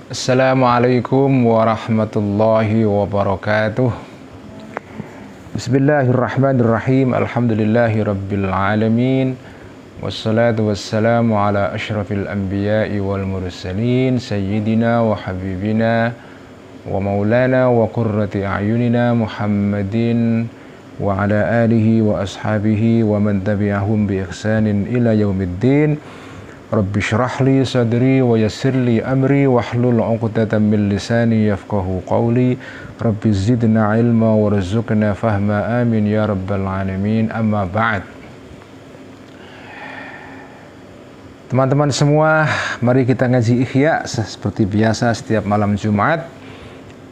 Assalamualaikum warahmatullahi wabarakatuh. Bismillahirrahmanirrahim. Alhamdulillahi rabbil alamin. Wassalatu wassalamu ala ashrafil anbiya'i wal mursalin sayyidina wa habibina wa maulana wa qurrati a'yunina Muhammadin wa ala alihi wa ashabihi wa man tabi'ahum bi ihsanin ila yaumiddin. Rabbi syrah li sadri wa yassir li amri wahlul 'uqdatam min lisani yafqahu qawli. Rabbi zidna ilma warzuqna fahma, amin ya rabbal alamin. Amma ba'd. Teman-teman semua, mari kita ngaji Ihya seperti biasa setiap malam Jumat.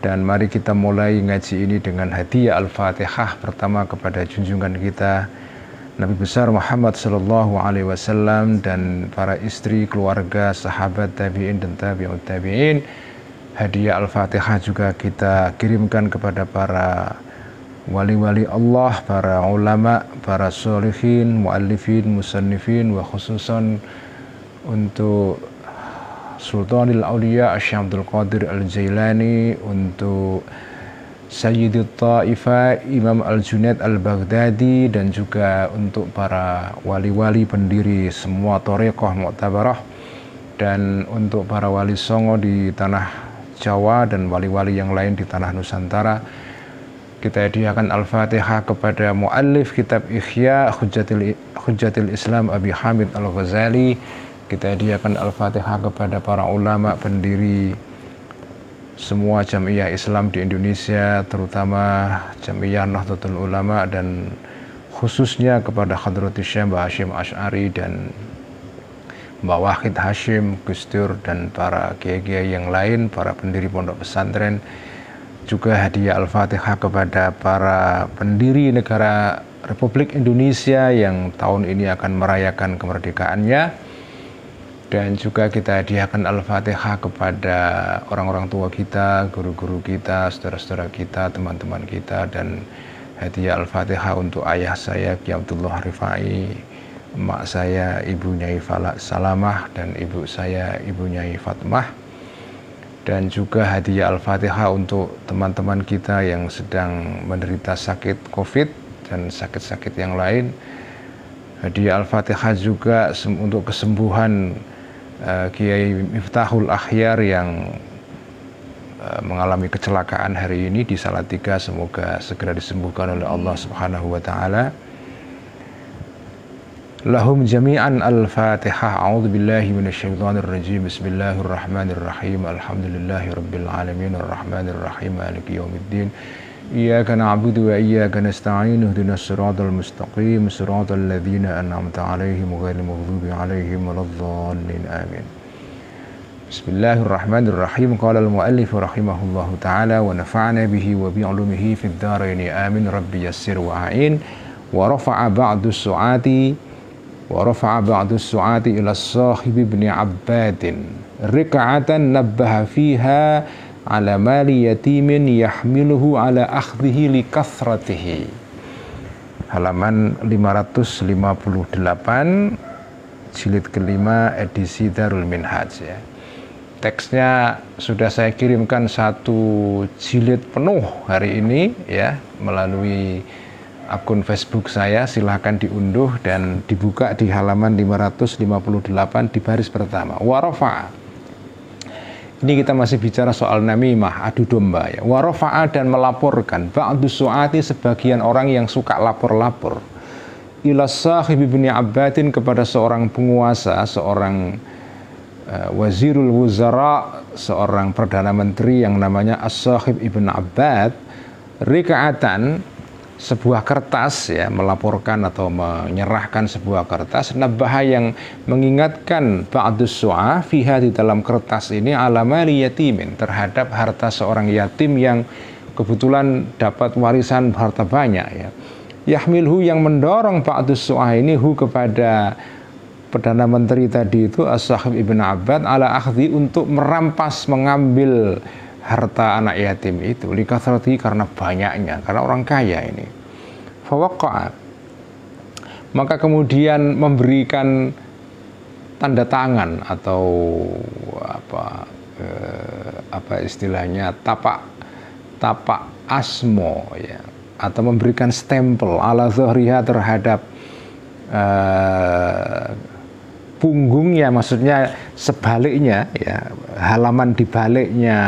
Dan mari kita mulai ngaji ini dengan hadiah Al-Fatihah pertama kepada junjungan kita Nabi besar Muhammad sallallahu alaihi wasallam dan para istri, keluarga, sahabat, tabi'in dan tabi'ut tabi'in. Hadiah Al-Fatihah juga kita kirimkan kepada para wali-wali Allah, para ulama, para sholihin, muallifin, musannifin, wa khususan untuk Sultanil Auliya Syekh Abdul Qadir Al-Jailani, untuk Sayyidut Ta'ifah Imam Al-Junaid Al-Baghdadi, dan juga untuk para wali-wali pendiri semua thariqah mu'tabarah, dan untuk para wali songo di tanah Jawa dan wali-wali yang lain di tanah Nusantara. Kita hadiahkan Al-Fatihah kepada muallif kitab Ihya Hujjatil Islam Abi Hamid Al-Ghazali. Kita hadiahkan Al-Fatihah kepada para ulama pendiri semua jamiah Islam di Indonesia, terutama Jamiah Nahdlatul Ulama, dan khususnya kepada Hadratus Syekh Mbah Hasyim Asy'ari dan Mbah Wahid Hasyim, Gus Dur, dan para kiai-kiai yang lain, para pendiri pondok pesantren. Juga hadiah Al-Fatihah kepada para pendiri negara Republik Indonesia yang tahun ini akan merayakan kemerdekaannya. Dan juga kita hadiahkan Al-Fatihah kepada orang-orang tua kita, guru-guru kita, saudara-saudara kita, teman-teman kita. Dan hadiah Al-Fatihah untuk ayah saya Ki Abdullah Rifai, emak saya Ibu Nyai Falak Salamah, dan ibu saya Ibu Nyai Fatmah. Dan juga hadiah Al-Fatihah untuk teman-teman kita yang sedang menderita sakit COVID dan sakit-sakit yang lain. Hadiah Al-Fatihah juga untuk kesembuhan Kiai Miftahul Akhyar yang mengalami kecelakaan hari ini di Salatiga. Semoga segera disembuhkan oleh Allah Subhanahu wa taala. Lahum jami'an Al-Fatihah. A'udzubillahi minasyaitonir rajim. Bismillahirrahmanirrahim. Alhamdulillahirabbil alamin arrahmanir rahim maliki yaumiddin. Iyyaka na'budu wa iyyaka nasta'in. Ihdinas siratal mustaqim. Siratal ladzina an'amta 'alaihim ghairil maghdubi 'alaihim waladdallin. Amin. Bismillahirrahmanirrahim. Qala al-muallif rahimahullahu ta'ala wa nafa'ana bihi wa bi 'ulumihi fid dharain. Amin. Rabbi yassir wa a'in. Wa rafa'a ba'dus su'ati ila sahib ibn Abbadin rika'atan nabbaha fiha ala mali yatimin yahmiluhu ala akhdhihi li kathratihi. Halaman 558, jilid kelima, edisi Darul Minhaj ya. Teksnya sudah saya kirimkan satu jilid penuh hari ini ya melalui akun Facebook saya. Silahkan diunduh dan dibuka di halaman 558 di baris pertama. Warafa. Ini kita masih bicara soal namimah, adu domba ya. Warafa'a, dan melaporkan, ba'dus su'ati, sebagian orang yang suka lapor-lapor, ila sahib ibn Abbadin, kepada seorang penguasa, seorang wazirul wuzara, seorang perdana menteri yang namanya As-Sahib ibn Abbad, rika'atan, sebuah kertas ya, melaporkan atau menyerahkan sebuah kertas, nabbaha, yang mengingatkan, ba'dus su'a fiha, di dalam kertas ini, ala mali yatimin, terhadap harta seorang yatim yang kebetulan dapat warisan harta banyak ya. Yahmilhu, yang mendorong ba'dus su'a ini, hu, kepada Perdana Menteri tadi itu As-Sahib ibn Abbad, ala akhdhi, untuk merampas, mengambil harta anak yatim itu, likathrati, karena banyaknya, karena orang kaya ini. Fawaqa'a, maka kemudian memberikan tanda tangan atau apa istilahnya tapak asmo ya, atau memberikan stempel ala zuhriha terhadap punggungnya, maksudnya sebaliknya ya, halaman dibaliknya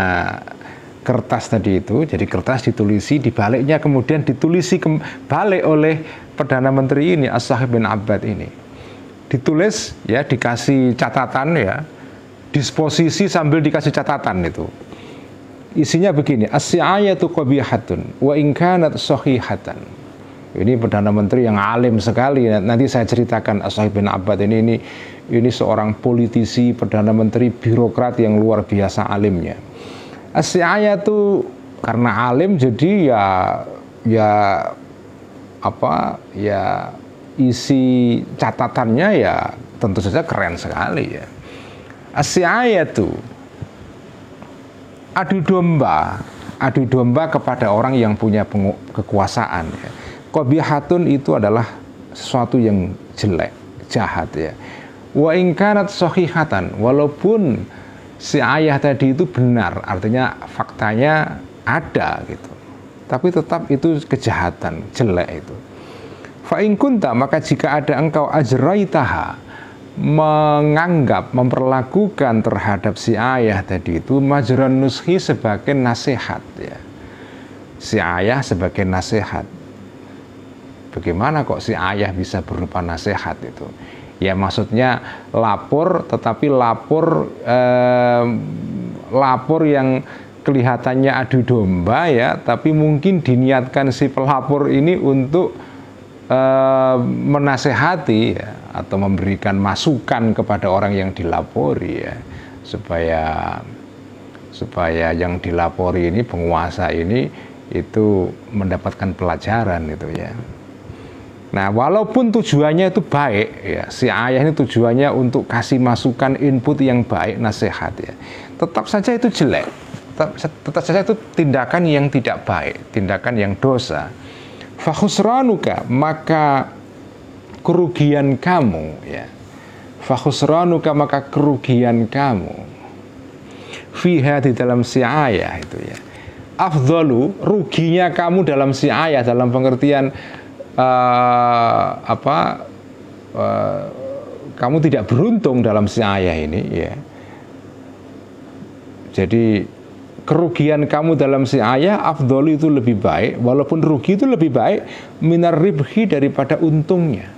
kertas tadi itu. Jadi kertas ditulisi, dibaliknya kemudian ditulisi kembali oleh Perdana Menteri ini, As-Sahih bin Abbad ini. Ditulis ya, dikasih catatan ya, disposisi sambil dikasih catatan itu. Isinya begini, as-si'ayatu qabihatun wa in kanat sahihatan. Ini Perdana Menteri yang alim sekali. Nanti saya ceritakan As-Sahih bin Abbad ini seorang politisi, Perdana Menteri, birokrat yang luar biasa alimnya. As-si'ayatu karena alim jadi isi catatannya ya tentu saja keren sekali ya. As-si'ayatu adu domba kepada orang yang punya kekuasaan ya. Qabihatun itu adalah sesuatu yang jelek, jahat ya. Wa in kanat sahihatan, walaupun si ayah tadi itu benar, artinya faktanya ada gitu, tapi tetap itu kejahatan, jelek itu. Fa in kunta, maka jika ada engkau ajraitaha, menganggap, memperlakukan terhadap si ayah tadi itu majran nushi, sebagai nasihat ya. Si ayah sebagai nasihat. Bagaimana kok si ayah bisa berupa nasihat itu? Ya maksudnya lapor, tetapi lapor yang kelihatannya adu domba ya, tapi mungkin diniatkan si pelapor ini untuk menasehati ya, atau memberikan masukan kepada orang yang dilapori ya, supaya yang dilapori ini, penguasa ini itu mendapatkan pelajaran itu ya. Nah, walaupun tujuannya itu baik ya, si ayah ini tujuannya untuk kasih masukan, input yang baik, nasihat ya, tetap saja itu jelek, tetap saja itu tindakan yang tidak baik, tindakan yang dosa. Fakhusranuka, maka kerugian kamu ya. Fakhusranuka, maka kerugian kamu. Fiha, di dalam si ayah itu ya. Afdhalu, ruginya kamu dalam si ayah, dalam pengertian kamu tidak beruntung dalam si ayah ini ya. Jadi kerugian kamu dalam si ayah afdhalu itu lebih baik, walaupun rugi itu lebih baik minar ribhi, daripada untungnya.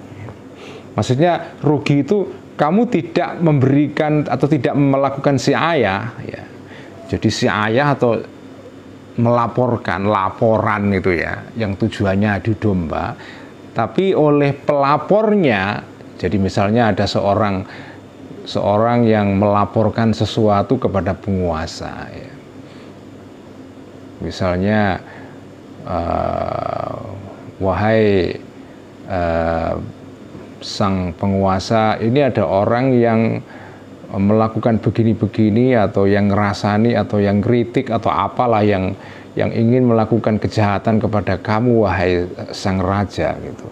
Maksudnya rugi itu kamu tidak memberikan atau tidak melakukan si ayah ya. Jadi si ayah atau melaporkan, laporan itu ya, yang tujuannya adu domba, tapi oleh pelapornya, jadi misalnya ada seorang yang melaporkan sesuatu kepada penguasa ya. Misalnya wahai sang penguasa, ini ada orang yang melakukan begini-begini, atau yang ngerasani, atau yang kritik, atau apalah yang ingin melakukan kejahatan kepada kamu wahai sang raja gitu.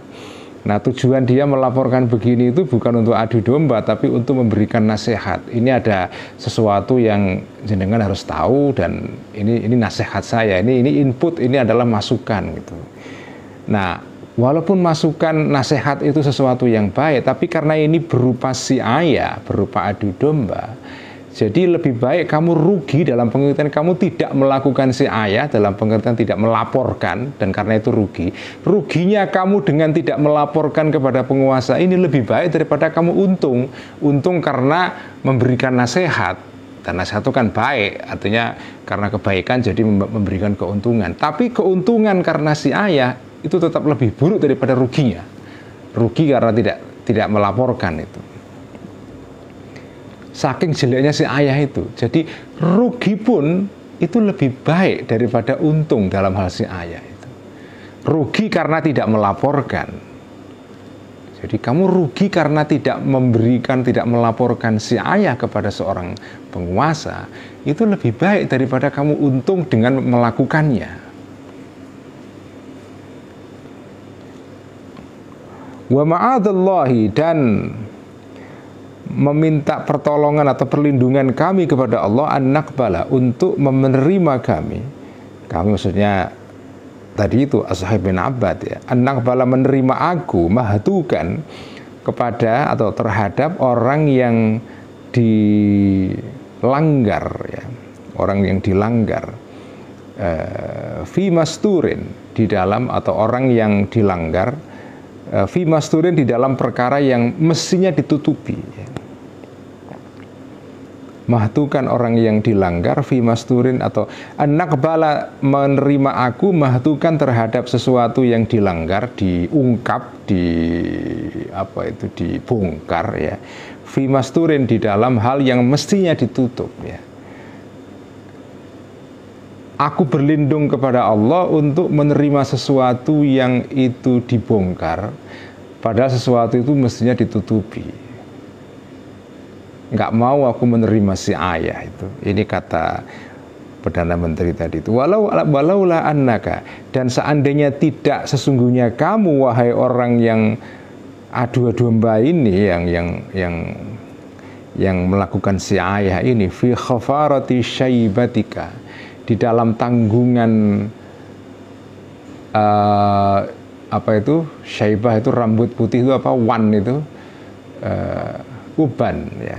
Nah, tujuan dia melaporkan begini itu bukan untuk adu domba, tapi untuk memberikan nasihat. Ini ada sesuatu yang jenengan harus tahu, dan ini nasihat saya, ini input, ini adalah masukan gitu. Nah, walaupun masukan nasihat itu sesuatu yang baik, tapi karena ini berupa si ayah, berupa adu domba, jadi lebih baik kamu rugi dalam pengertian kamu tidak melakukan si ayah, dalam pengertian tidak melaporkan, dan karena itu rugi. Ruginya kamu dengan tidak melaporkan kepada penguasa ini lebih baik daripada kamu untung. Untung karena memberikan nasihat, dan nasihat itu kan baik, artinya karena kebaikan jadi memberikan keuntungan. Tapi keuntungan karena si ayah itu tetap lebih buruk daripada ruginya. Rugi karena tidak melaporkan itu. Saking jeleknya si ayah itu. Jadi rugi pun itu lebih baik daripada untung dalam hal si ayah itu. Rugi karena tidak melaporkan. Jadi kamu rugi karena tidak melaporkan si ayah kepada seorang penguasa, itu lebih baik daripada kamu untung dengan melakukannya. Wa ma'adallahi, dan meminta pertolongan atau perlindungan kami kepada Allah an-naqbala, untuk menerima kami maksudnya tadi itu Ashab bin Abbad ya, an-naqbala, menerima aku, mahdukan, kepada atau terhadap orang yang dilanggar ya, orang yang dilanggar, fi masturin, di dalam, atau orang yang dilanggar, fi masturin, di dalam perkara yang mestinya ditutupi ya. Mahtukan orang yang dilanggar, fi masturin, atau an-naqbala, menerima aku, mahtukan terhadap sesuatu yang dilanggar, diungkap, dibongkar ya, fi masturin, di dalam hal yang mestinya ditutup ya. Aku berlindung kepada Allah untuk menerima sesuatu yang itu dibongkar, padahal sesuatu itu mestinya ditutupi. Nggak mau aku menerima si ayah itu. Ini kata Perdana Menteri tadi itu. Walaulah annaka, dan seandainya tidak, sesungguhnya kamu wahai orang yang adu domba ini, yang melakukan si ayah ini, fi khafarati syaibatika, di dalam tanggungan apa itu syaibah, itu rambut putih, itu apa, wan itu uban ya,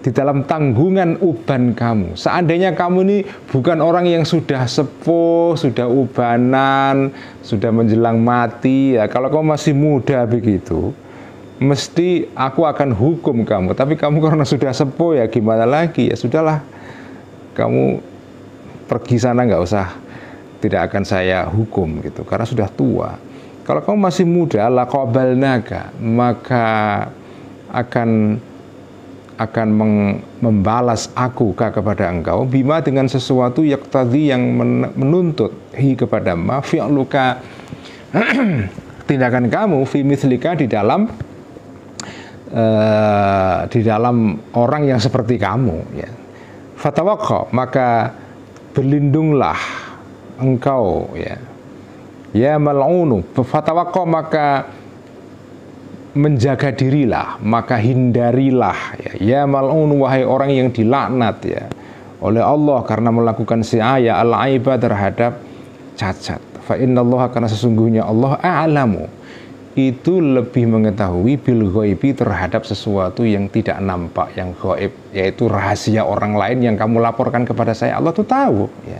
di dalam tanggungan uban kamu. Seandainya kamu ini bukan orang yang sudah sepuh, sudah ubanan, sudah menjelang mati ya, kalau kamu masih muda begitu, mesti aku akan hukum kamu. Tapi kamu karena sudah sepuh ya, gimana lagi, ya sudahlah, kamu pergi sana, nggak usah, tidak akan saya hukum gitu, karena sudah tua. Kalau kamu masih muda, laqabalnaka, maka akan membalas aku kepada engkau, bima, dengan sesuatu yaktadhi, yang menuntut, hi, kepada ma, fi'luka, tindakan kamu, fi mithlika, di dalam orang yang seperti kamu ya. Fatawaqqa, maka berlindunglah engkau ya mal'unu, fatawaqqa, maka menjaga dirilah, maka hindarilah ya mal'un, wahai orang yang dilaknat ya oleh Allah karena melakukan si'aya, al-aiba, terhadap cacat. Fa innallaha, karena sesungguhnya Allah, a'lamu, itu lebih mengetahui, bil ghaibi, terhadap sesuatu yang tidak nampak, yang ghaib, yaitu rahasia orang lain yang kamu laporkan kepada saya, Allah tuh tahu ya.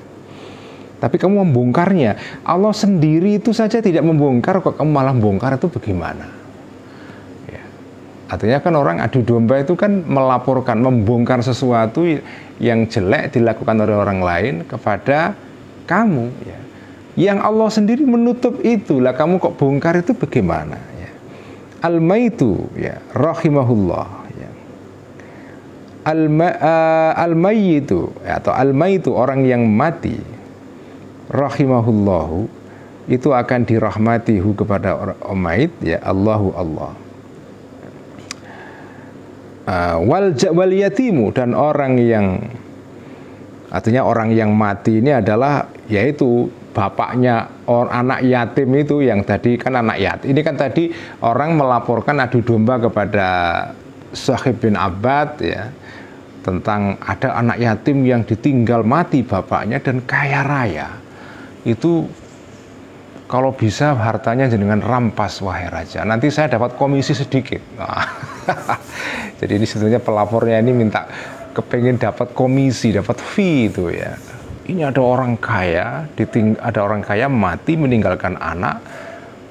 Tapi kamu membongkarnya, Allah sendiri itu saja tidak membongkar, kok kamu malah membongkar, itu bagaimana? Artinya kan orang adu domba itu kan melaporkan, membongkar sesuatu yang jelek dilakukan oleh orang lain kepada kamu ya. Yang Allah sendiri menutup itulah, kamu kok bongkar, itu bagaimana ya. Al-maitu ya rahimahullah ya. Al-mayyitu ya, atau al-maitu, orang yang mati, rahimahullahu, itu akan dirahmatihu, kepada orang mayit ya, Allahu Allah. Wal yatimu, dan orang yang, artinya orang yang mati ini adalah yaitu bapaknya anak yatim itu, yang tadi kan anak yatim. Ini kan tadi orang melaporkan adu domba kepada Ashab bin Abbad ya, tentang ada anak yatim yang ditinggal mati bapaknya dan kaya raya. Itu kalau bisa hartanya jenengan rampas wahai raja, nanti saya dapat komisi sedikit. Jadi ini sebetulnya pelapornya ini minta, kepengen dapat komisi, dapat fee itu ya. Ini ada orang kaya, ada orang kaya mati meninggalkan anak,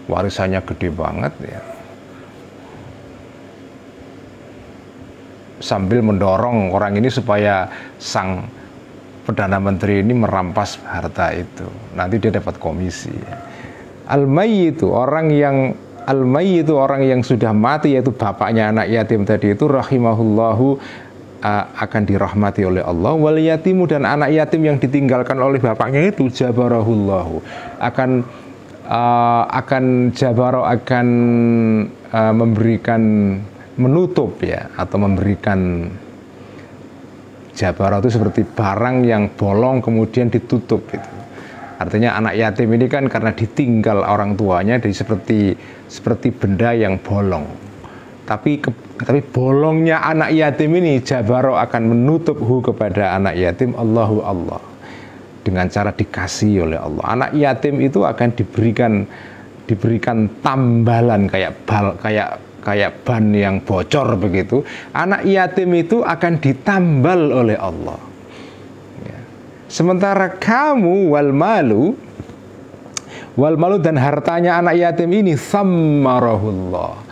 warisannya gede banget ya. Sambil mendorong orang ini supaya sang Perdana Menteri ini merampas harta itu, nanti dia dapat komisi ya. Al-mayyitu, orang yang sudah mati, yaitu bapaknya anak yatim tadi itu, rahimahullahu, akan dirahmati oleh Allah. Wal yatimu, dan anak yatim yang ditinggalkan oleh bapaknya itu, jabarahullahu, akan memberikan, menutup ya, atau memberikan, jabarah itu seperti barang yang bolong kemudian ditutup itu. Artinya anak yatim ini kan karena ditinggal orang tuanya, jadi seperti benda yang bolong. Tapi bolongnya anak yatim ini Jabaro akan menutup kepada anak yatim Allahu Allah dengan cara dikasih oleh Allah. Anak yatim itu akan diberikan tambalan kayak ban yang bocor begitu. Anak yatim itu akan ditambal oleh Allah. Ya. Sementara kamu wal malu dan hartanya anak yatim ini sammarahullah,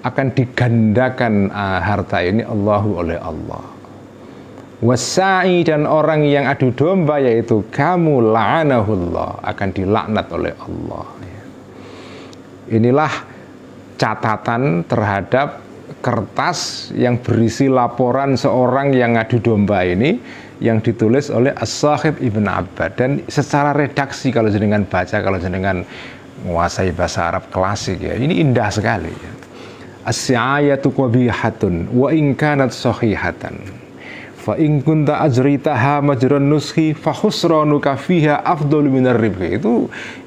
akan digandakan harta ini Allahu oleh Allah. Wasa'i, dan orang yang adu domba yaitu kamu la'anahullah, akan dilaknat oleh Allah. Inilah catatan terhadap kertas yang berisi laporan seorang yang adu domba ini, yang ditulis oleh As-Sakhib Ibn Abbad. Dan secara redaksi kalau jenengan baca, kalau jenengan menguasai bahasa Arab klasik ya, ini indah sekali ya. As-si'ayatu qabihatun wa in kanat sahihatan fa in kunta ajritaha majran nuskhi fa khusranuka fiha afdalu minar ribhi.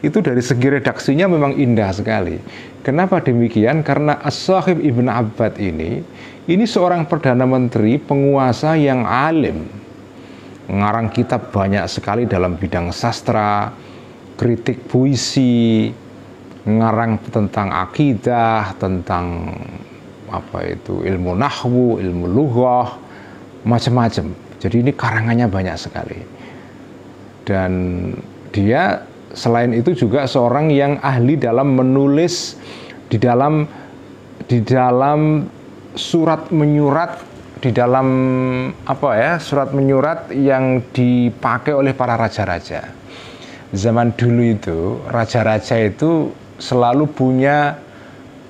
Itu dari segi redaksinya memang indah sekali. Kenapa demikian? Karena As-Sakhib Ibn Abbad ini seorang perdana menteri, penguasa yang alim, ngarang kitab banyak sekali dalam bidang sastra, kritik puisi, ngarang tentang akidah, tentang ilmu nahwu, ilmu lughah, macam-macam. Jadi ini karangannya banyak sekali. Dan dia selain itu juga seorang yang ahli dalam menulis di dalam surat menyurat, di dalam surat menyurat yang dipakai oleh para raja-raja. Zaman dulu itu raja-raja itu selalu punya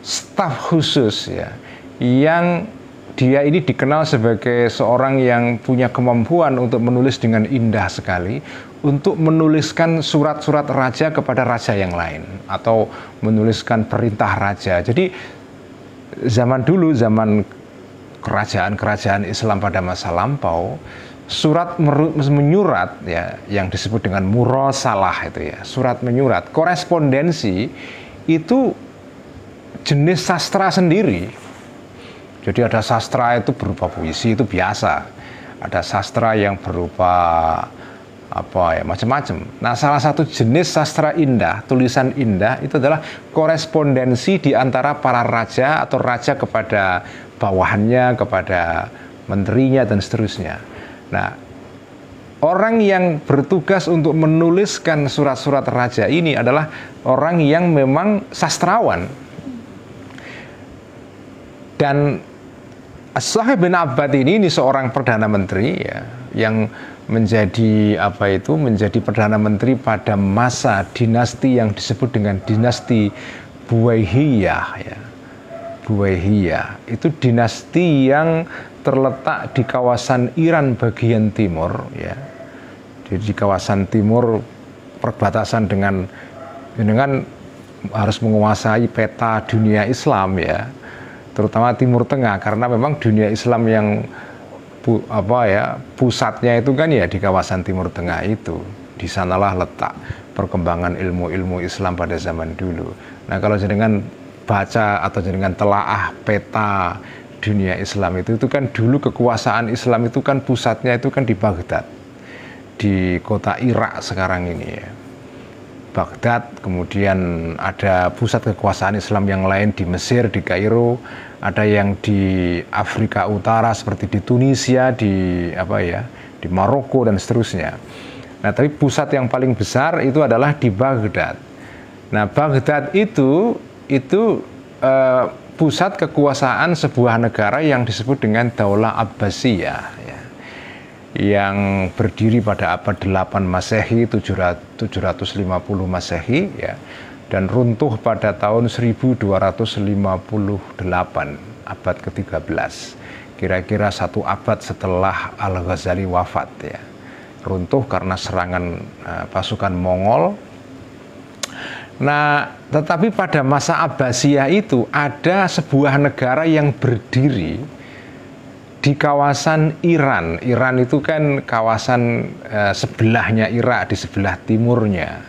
staf khusus ya, yang dia ini dikenal sebagai seorang yang punya kemampuan untuk menulis dengan indah sekali, untuk menuliskan surat-surat raja kepada raja yang lain, atau menuliskan perintah raja. Jadi zaman dulu, zaman kerajaan-kerajaan Islam pada masa lampau, surat menyurat ya, yang disebut dengan murasalah itu ya, surat menyurat, korespondensi itu jenis sastra sendiri. Jadi ada sastra itu berupa puisi, itu biasa. Ada sastra yang berupa macam-macam. Nah, salah satu jenis sastra indah, tulisan indah, itu adalah korespondensi di antara para raja atau raja kepada bawahannya, kepada menterinya dan seterusnya. Nah, orang yang bertugas untuk menuliskan surat-surat raja ini adalah orang yang memang sastrawan. Dan As-Sakhib bin Abbad ini seorang perdana menteri ya, yang menjadi menjadi perdana menteri pada masa dinasti yang disebut dengan dinasti Buwaihiyah ya. Buwaihiyah itu dinasti yang terletak di kawasan Iran bagian timur ya. Jadi di kawasan timur perbatasan dengan harus menguasai peta dunia Islam ya, terutama Timur Tengah, karena memang dunia Islam yang pusatnya itu kan ya di kawasan Timur Tengah itu. Di sanalah letak perkembangan ilmu-ilmu Islam pada zaman dulu. Nah, kalau jenengan baca atau jenengan telaah peta dunia Islam itu kan dulu kekuasaan Islam itu kan pusatnya itu kan di Baghdad, di kota Irak sekarang ini ya. Baghdad, kemudian ada pusat kekuasaan Islam yang lain di Mesir, di Kairo, ada yang di Afrika Utara seperti di Tunisia, di Maroko dan seterusnya. Nah, tapi pusat yang paling besar itu adalah di Baghdad. Nah, Baghdad itu pusat kekuasaan sebuah negara yang disebut dengan Daulah Abbasiyah ya, yang berdiri pada abad 8 Masehi, 750 Masehi ya, dan runtuh pada tahun 1258, abad ke-13, kira-kira 1 abad setelah Al-Ghazali wafat ya. Runtuh karena serangan pasukan Mongol. Nah, tetapi pada masa Abbasiyah itu ada sebuah negara yang berdiri di kawasan Iran. Iran itu kan kawasan sebelahnya Irak, di sebelah timurnya.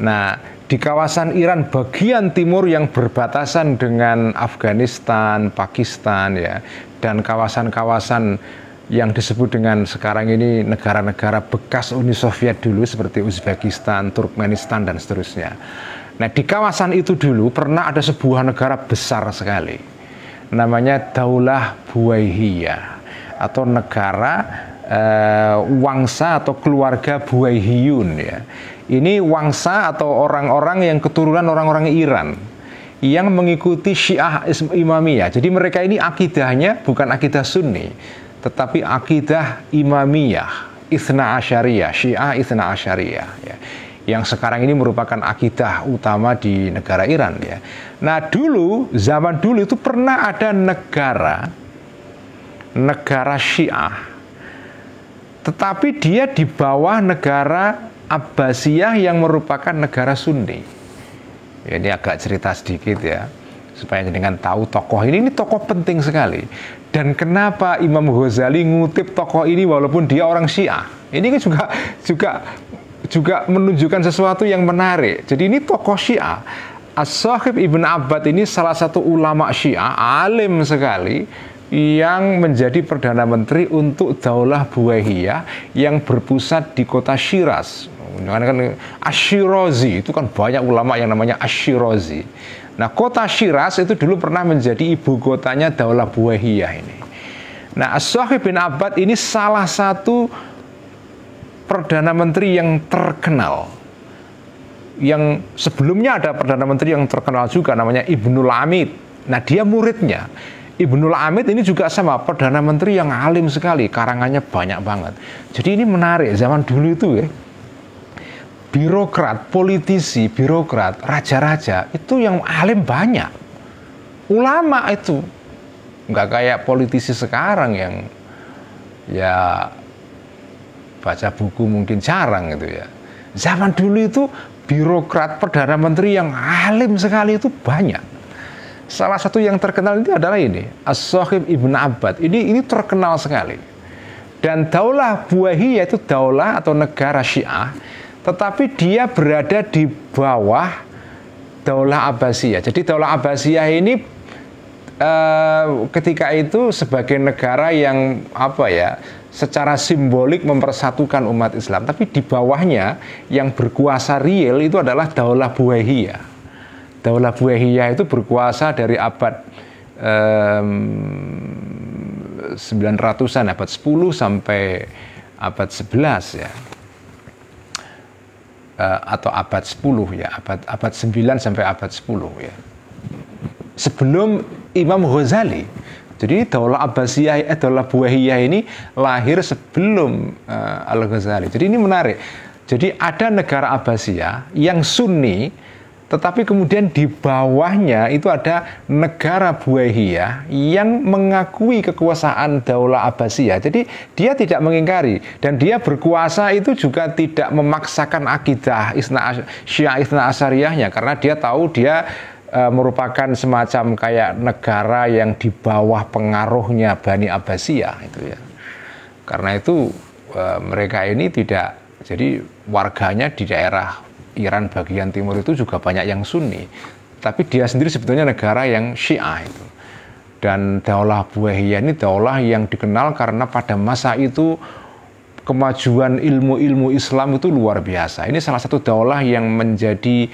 Nah, di kawasan Iran bagian timur yang berbatasan dengan Afghanistan, Pakistan ya, dan kawasan-kawasan yang disebut dengan sekarang ini negara-negara bekas Uni Soviet dulu seperti Uzbekistan, Turkmenistan dan seterusnya. Nah, di kawasan itu dulu pernah ada sebuah negara besar sekali, namanya Daulah Buwaihiyah atau negara wangsa atau keluarga Buwaihiyun ya. Ini wangsa atau orang-orang yang keturunan orang-orang Iran yang mengikuti Syiah Imamiyah. Jadi mereka ini akidahnya bukan akidah Sunni, tetapi akidah Imamiyah, Itsna Asyariyah, Syiah Itsna Asyariyah ya. Yang sekarang ini merupakan akidah utama di negara Iran ya. Nah, dulu zaman dulu itu pernah ada negara Syiah, tetapi dia di bawah negara Abbasiyah yang merupakan negara Sunni. Ya, ini agak cerita sedikit ya, supaya dengan tahu tokoh ini tokoh penting sekali. Dan kenapa Imam Ghazali ngutip tokoh ini walaupun dia orang Syiah? Ini kan juga menunjukkan sesuatu yang menarik. Jadi ini tokoh Syiah. As-Sakhib Ibn Abbad ini salah satu ulama Syiah, alim sekali, yang menjadi Perdana Menteri untuk Daulah Buwaihiyah yang berpusat di kota Syiraz. Kan Ash-Shirazi, itu kan banyak ulama yang namanya Ash-Shirazi. Nah, kota Syiraz itu dulu pernah menjadi ibu kotanya Daulah Buwaihiyah ini. Nah, As-Sakhib bin Abbad ini salah satu Perdana Menteri yang terkenal. Yang sebelumnya ada Perdana Menteri yang terkenal juga namanya Ibnul Amid. Nah, dia muridnya. Ibnul Amid ini juga sama, Perdana Menteri yang alim sekali, karangannya banyak banget. Jadi ini menarik, zaman dulu itu ya, birokrat, politisi, birokrat, raja-raja, itu yang alim banyak. Ulama itu, nggak kayak politisi sekarang yang ya baca buku mungkin jarang gitu ya. Zaman dulu itu birokrat, Perdana Menteri yang alim sekali itu banyak. Salah satu yang terkenal itu adalah ini, As-Sakhib Ibn Abbad. Ini terkenal sekali. Dan Daulah Buwaihiyah itu daulah atau negara Syiah, tetapi dia berada di bawah Daulah Abbasiyah. Jadi Daulah Abbasiyah ini ketika itu sebagai negara yang secara simbolik mempersatukan umat Islam. Tapi di bawahnya yang berkuasa real itu adalah Daulah Buwaihiyah. Daulah Buwaihiyah itu berkuasa dari abad 900-an, abad 10 sampai abad 11 ya. Atau abad 10 ya, abad 9 sampai abad 10 ya. Sebelum Imam Ghazali. Jadi Daulah Abbasiyah, Daulah Buwaihiyah ini lahir sebelum Al-Ghazali. Jadi ini menarik. Jadi ada negara Abbasiyah yang Sunni, tetapi kemudian di bawahnya itu ada negara Buwaihiyah yang mengakui kekuasaan Daulah Abbasiyah. Jadi dia tidak mengingkari, dan dia berkuasa itu juga tidak memaksakan akidah Syiah Itsna Asyariyahnya, karena dia tahu dia merupakan semacam kayak negara yang di bawah pengaruhnya Bani Abbasiyah itu ya. Karena itu mereka ini tidak, jadi warganya di daerah Iran bagian timur itu juga banyak yang Sunni, tapi dia sendiri sebetulnya negara yang Syiah itu. Dan Daulah Buwaihiyah ini daulah yang dikenal karena pada masa itu kemajuan ilmu-ilmu Islam itu luar biasa. Ini salah satu daulah yang menjadi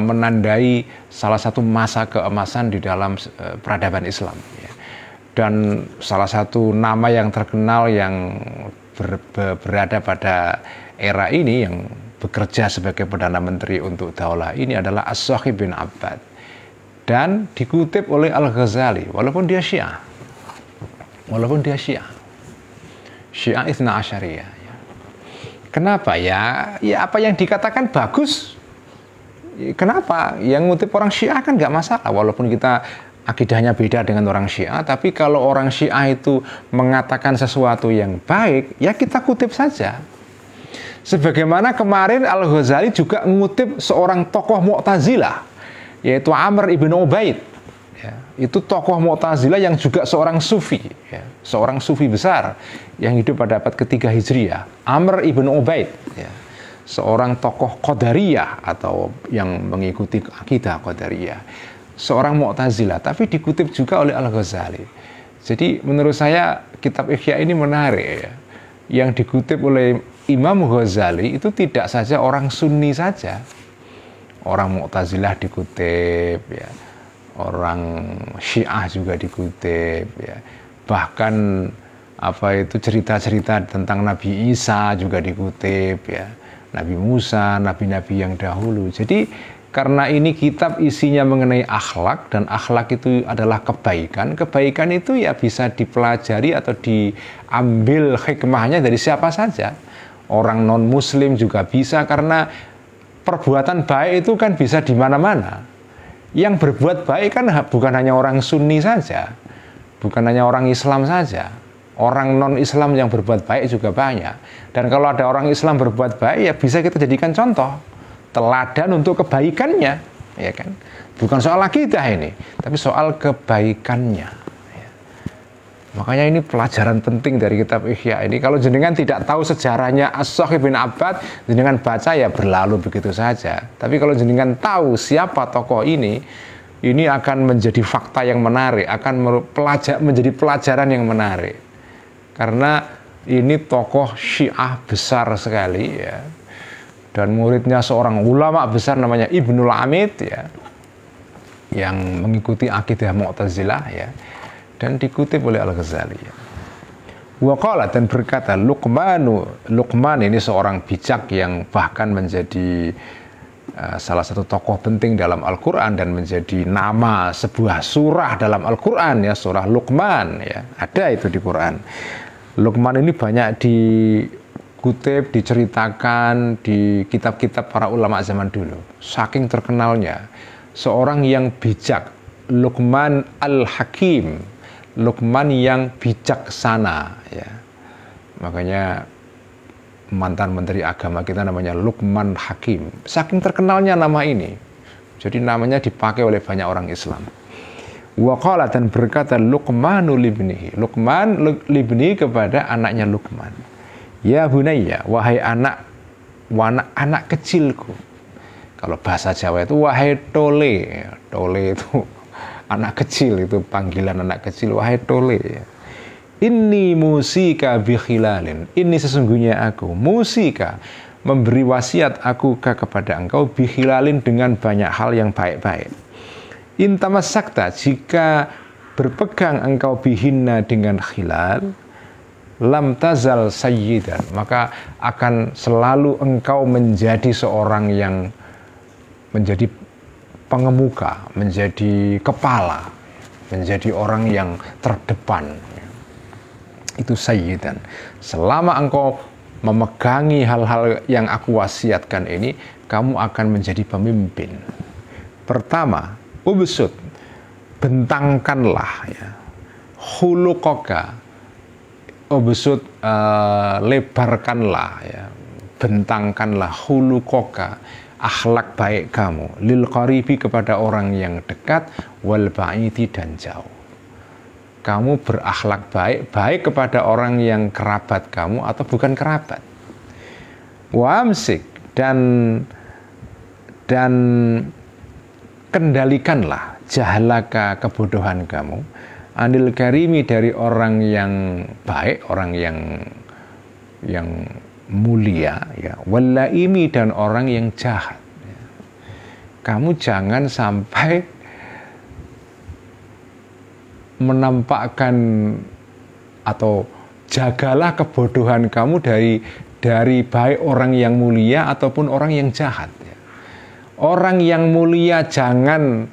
menandai salah satu masa keemasan di dalam peradaban Islam ya. Dan salah satu nama yang terkenal yang berada pada era ini yang bekerja sebagai Perdana Menteri untuk daulah ini adalah As-Sakhib bin Abbad, dan dikutip oleh Al-Ghazali walaupun dia Syiah, Syiah Itsna Asyariyah ya. Kenapa ya? Ya apa yang dikatakan bagus. Kenapa? Yang ngutip orang Syiah kan nggak masalah, walaupun kita akidahnya beda dengan orang Syiah, tapi kalau orang Syiah itu mengatakan sesuatu yang baik, ya kita kutip saja. Sebagaimana kemarin Al-Ghazali juga mengutip seorang tokoh Mu'tazilah, yaitu Amr ibn Ubaid. Ya, itu tokoh Mu'tazilah yang juga seorang sufi, ya, seorang sufi besar yang hidup pada abad ketiga Hijriah, Amr ibn Ubaid. Ya. seorang tokoh Qadariyah atau yang mengikuti akidah Qadariyah, seorang Mu'tazilah, tapi dikutip juga oleh Al-Ghazali. Jadi menurut saya kitab Ihya ini menarik ya. Yang dikutip oleh Imam Ghazali itu tidak saja orang Sunni saja. Orang Mu'tazilah dikutip ya. Orang Syiah juga dikutip ya. Bahkan cerita-cerita tentang Nabi Isa juga dikutip ya. Nabi Musa, nabi-nabi yang dahulu. Jadi karena ini kitab isinya mengenai akhlak, dan akhlak itu adalah kebaikan. Kebaikan itu ya bisa dipelajari atau diambil hikmahnya dari siapa saja. Orang non-muslim juga bisa, karena perbuatan baik itu kan bisa di mana-mana. Yang berbuat baik kan bukan hanya orang Sunni saja, bukan hanya orang Islam saja. Orang non-Islam yang berbuat baik juga banyak. Dan kalau ada orang Islam berbuat baik, ya bisa kita jadikan contoh, teladan untuk kebaikannya, ya kan? Bukan soal akidah ini, tapi soal kebaikannya. Ya. Makanya ini pelajaran penting dari kitab Ihya ini. Kalau jenengan tidak tahu sejarahnya As-Sakhi bin Abbad, jenengan baca ya berlalu begitu saja. Tapi kalau jenengan tahu siapa tokoh ini akan menjadi fakta yang menarik, akan menjadi pelajaran yang menarik. Karena ini tokoh Syiah besar sekali ya. Dan muridnya seorang ulama besar namanya Ibnul Amid ya, yang mengikuti akidah Mu'tazilah ya, dan dikutip oleh Al-Ghazali ya. Waqala, dan berkata Luqman ini seorang bijak yang bahkan menjadi salah satu tokoh penting dalam Al-Quran dan menjadi nama sebuah surah dalam Al-Quran ya, surah Luqman ya, ada itu di Quran. Luqman ini banyak dikutip, diceritakan di kitab-kitab para ulama zaman dulu. Saking terkenalnya, seorang yang bijak, Luqman al-Hakim, Luqman yang bijaksana ya. Makanya mantan menteri agama kita namanya Luqman Hakim. Saking terkenalnya nama ini, jadi namanya dipakai oleh banyak orang Islam. Waqala, dan berkata Luqmanu libnihi, Luqman libni kepada anaknya Luqman, ya bunayya, wahai anak kecilku. Kalau bahasa Jawa itu wahai tole, tole itu anak kecil, itu panggilan anak kecil, wahai tole. Inni musika bi khilalin, ini sesungguhnya aku musika, memberi wasiat aku kepada engkau bi khilalin, dengan banyak hal yang baik-baik. Intamasakta, jika berpegang engkau bihinna dengan khilal, lam tazal sayyidan, maka akan selalu engkau menjadi seorang yang menjadi pengemuka, menjadi kepala, menjadi orang yang terdepan. Itu sayyidan. Selama engkau memegangi hal-hal yang aku wasiatkan ini, kamu akan menjadi pemimpin. Pertama, ubsud, bentangkanlah ya, khuluqaka, ubsud, lebarkanlah ya, bentangkanlah khuluqaka, akhlak baik kamu, lil qaribi, kepada orang yang dekat, wal ba'idi, dan jauh. Kamu berakhlak baik, baik kepada orang yang kerabat kamu atau bukan kerabat. Wa amsik, dan kendalikanlah jahalaka, kebodohan kamu, anil karimi, dari orang yang baik, orang yang mulia ya, wallaimi, dan orang yang jahat ya. Kamu jangan sampai menampakkan atau jagalah kebodohan kamu dari baik orang yang mulia ataupun orang yang jahat ya. Orang yang mulia jangan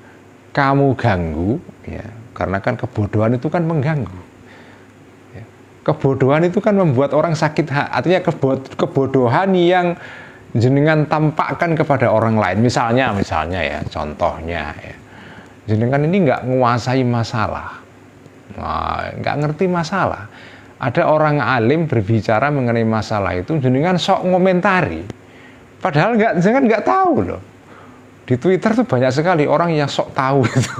kamu ganggu ya, karena kan kebodohan itu kan mengganggu ya. Kebodohan itu kan membuat orang sakit hati, artinya kebodohan yang jenengan tampakkan kepada orang lain. Misalnya ya, contohnya ya, jenengan ini nggak menguasai masalah, nggak ngerti masalah. Ada orang alim berbicara mengenai masalah itu, jenengan sok ngomentari, padahal jenengan nggak tahu loh. Di Twitter tuh banyak sekali orang yang sok tahu itu.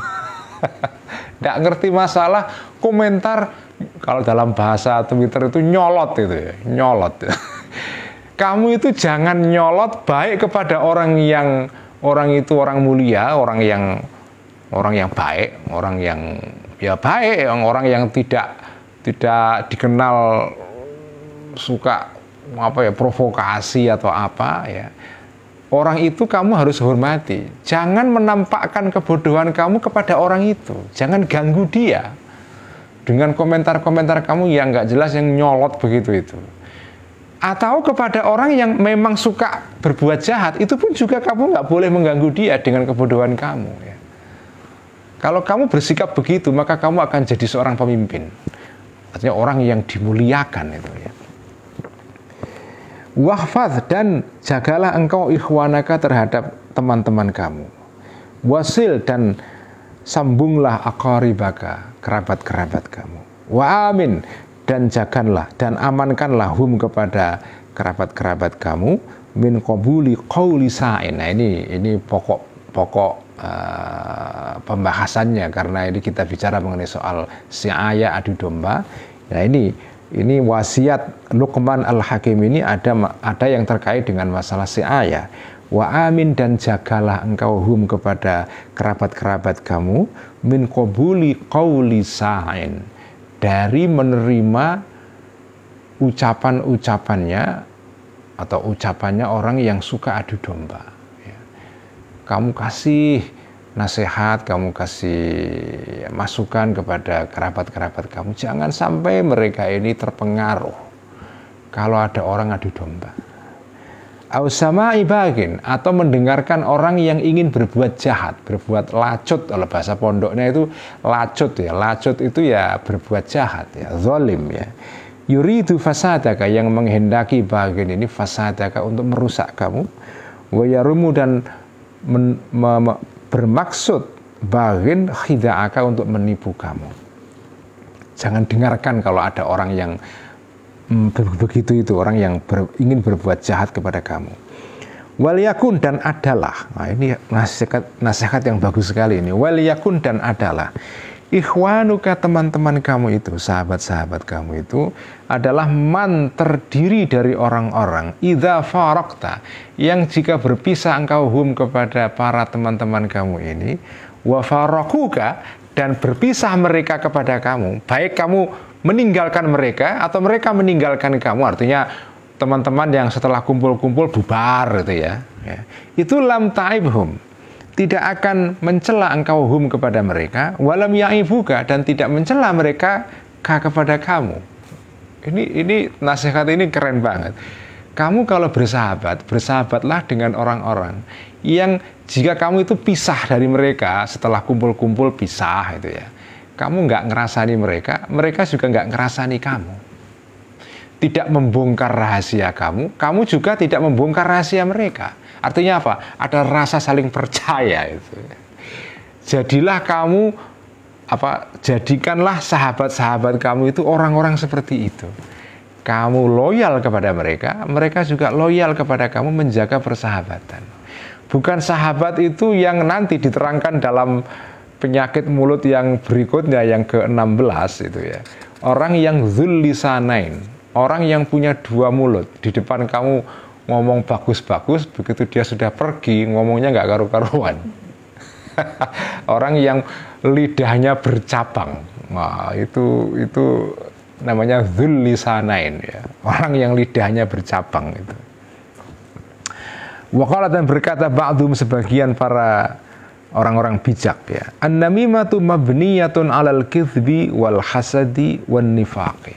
Nggak ngerti masalah, komentar, kalau dalam bahasa Twitter itu nyolot itu ya, nyolot. Kamu itu jangan nyolot baik kepada orang itu orang mulia, orang yang baik, orang yang ya baik, orang yang tidak dikenal suka provokasi atau apa ya. Orang itu kamu harus hormati. Jangan menampakkan kebodohan kamu kepada orang itu. Jangan ganggu dia dengan komentar-komentar kamu yang nggak jelas, yang nyolot begitu itu. Atau kepada orang yang memang suka berbuat jahat, itu pun juga kamu nggak boleh mengganggu dia dengan kebodohan kamu. Ya. Kalau kamu bersikap begitu, maka kamu akan jadi seorang pemimpin. Artinya orang yang dimuliakan itu ya. Wahfadz, dan jagalah engkau ikhwanaka terhadap teman-teman kamu. Wasil, dan sambunglah aqaribaka, kerabat-kerabat kamu. Wa amin, dan jagalah dan amankanlah hum kepada kerabat-kerabat kamu min qabuli qauli sa'in. Nah ini pokok pembahasannya, karena ini kita bicara mengenai soal si'aya, adu domba. Nah ini wasiat Luqman Al-Hakim ini ada yang terkait dengan masalah si'aya. Wa amin, dan jagalah engkau hum kepada kerabat-kerabat kamu min qabuli qauli sa'in, dari menerima ucapan-ucapannya atau ucapannya orang yang suka adu domba. Ya. Kamu kasih nasihat, kamu kasih masukan kepada kerabat-kerabat kamu, jangan sampai mereka ini terpengaruh kalau ada orang adu domba. Ausama ibagin, atau mendengarkan orang yang ingin berbuat jahat, berbuat lacut. Kalau bahasa pondoknya itu lacut ya. Lacut itu ya berbuat jahat ya, zalim ya. Yuridu fasadaka, yang menghendaki bagian ini fasadaka, untuk merusak kamu. Wa yarumu, dan bermaksud bagian khida'aka, untuk menipu kamu. Jangan dengarkan kalau ada orang yang begitu itu, orang yang ingin berbuat jahat kepada kamu. Waliyakun, dan adalah, nah ini nasihat yang bagus sekali ini. Waliyakun, dan adalah ikhwanuka, teman-teman kamu itu, sahabat-sahabat kamu itu adalah man, terdiri dari orang-orang idza farakta, yang jika berpisah engkau hum kepada para teman-teman kamu ini, wa farakuka, dan berpisah mereka kepada kamu, baik kamu meninggalkan mereka atau mereka meninggalkan kamu, artinya teman-teman yang setelah kumpul-kumpul bubar gitu ya. Itu lam ta'ibhum, tidak akan mencela engkau hum kepada mereka, walam ya'ibuka, dan tidak mencela mereka kepada kamu. Ini nasihat ini keren banget. Kamu kalau bersahabat, bersahabatlah dengan orang-orang yang jika kamu itu pisah dari mereka setelah kumpul-kumpul pisah itu ya. Kamu nggak ngerasani mereka, mereka juga nggak ngerasani kamu. Tidak membongkar rahasia kamu, kamu juga tidak membongkar rahasia mereka. Artinya apa? Ada rasa saling percaya itu. Jadilah kamu jadikanlah sahabat-sahabat kamu itu orang-orang seperti itu. Kamu loyal kepada mereka, mereka juga loyal kepada kamu, menjaga persahabatan. Bukan sahabat itu yang nanti diterangkan dalam penyakit mulut yang berikutnya, yang ke-16 itu ya. Orang yang dzullisanain, orang yang punya dua mulut. Di depan kamu ngomong bagus-bagus, begitu dia sudah pergi ngomongnya nggak karu-karuan. Orang yang lidahnya bercabang. Nah, itu namanya dzullisanain ya. Orang yang lidahnya bercabang itu. Waqala, dan berkata ba'dhum, sebagian para orang-orang bijak ya, an-namimatu mabniyatun 'alal kizbi wal hasadi wan nifaqi.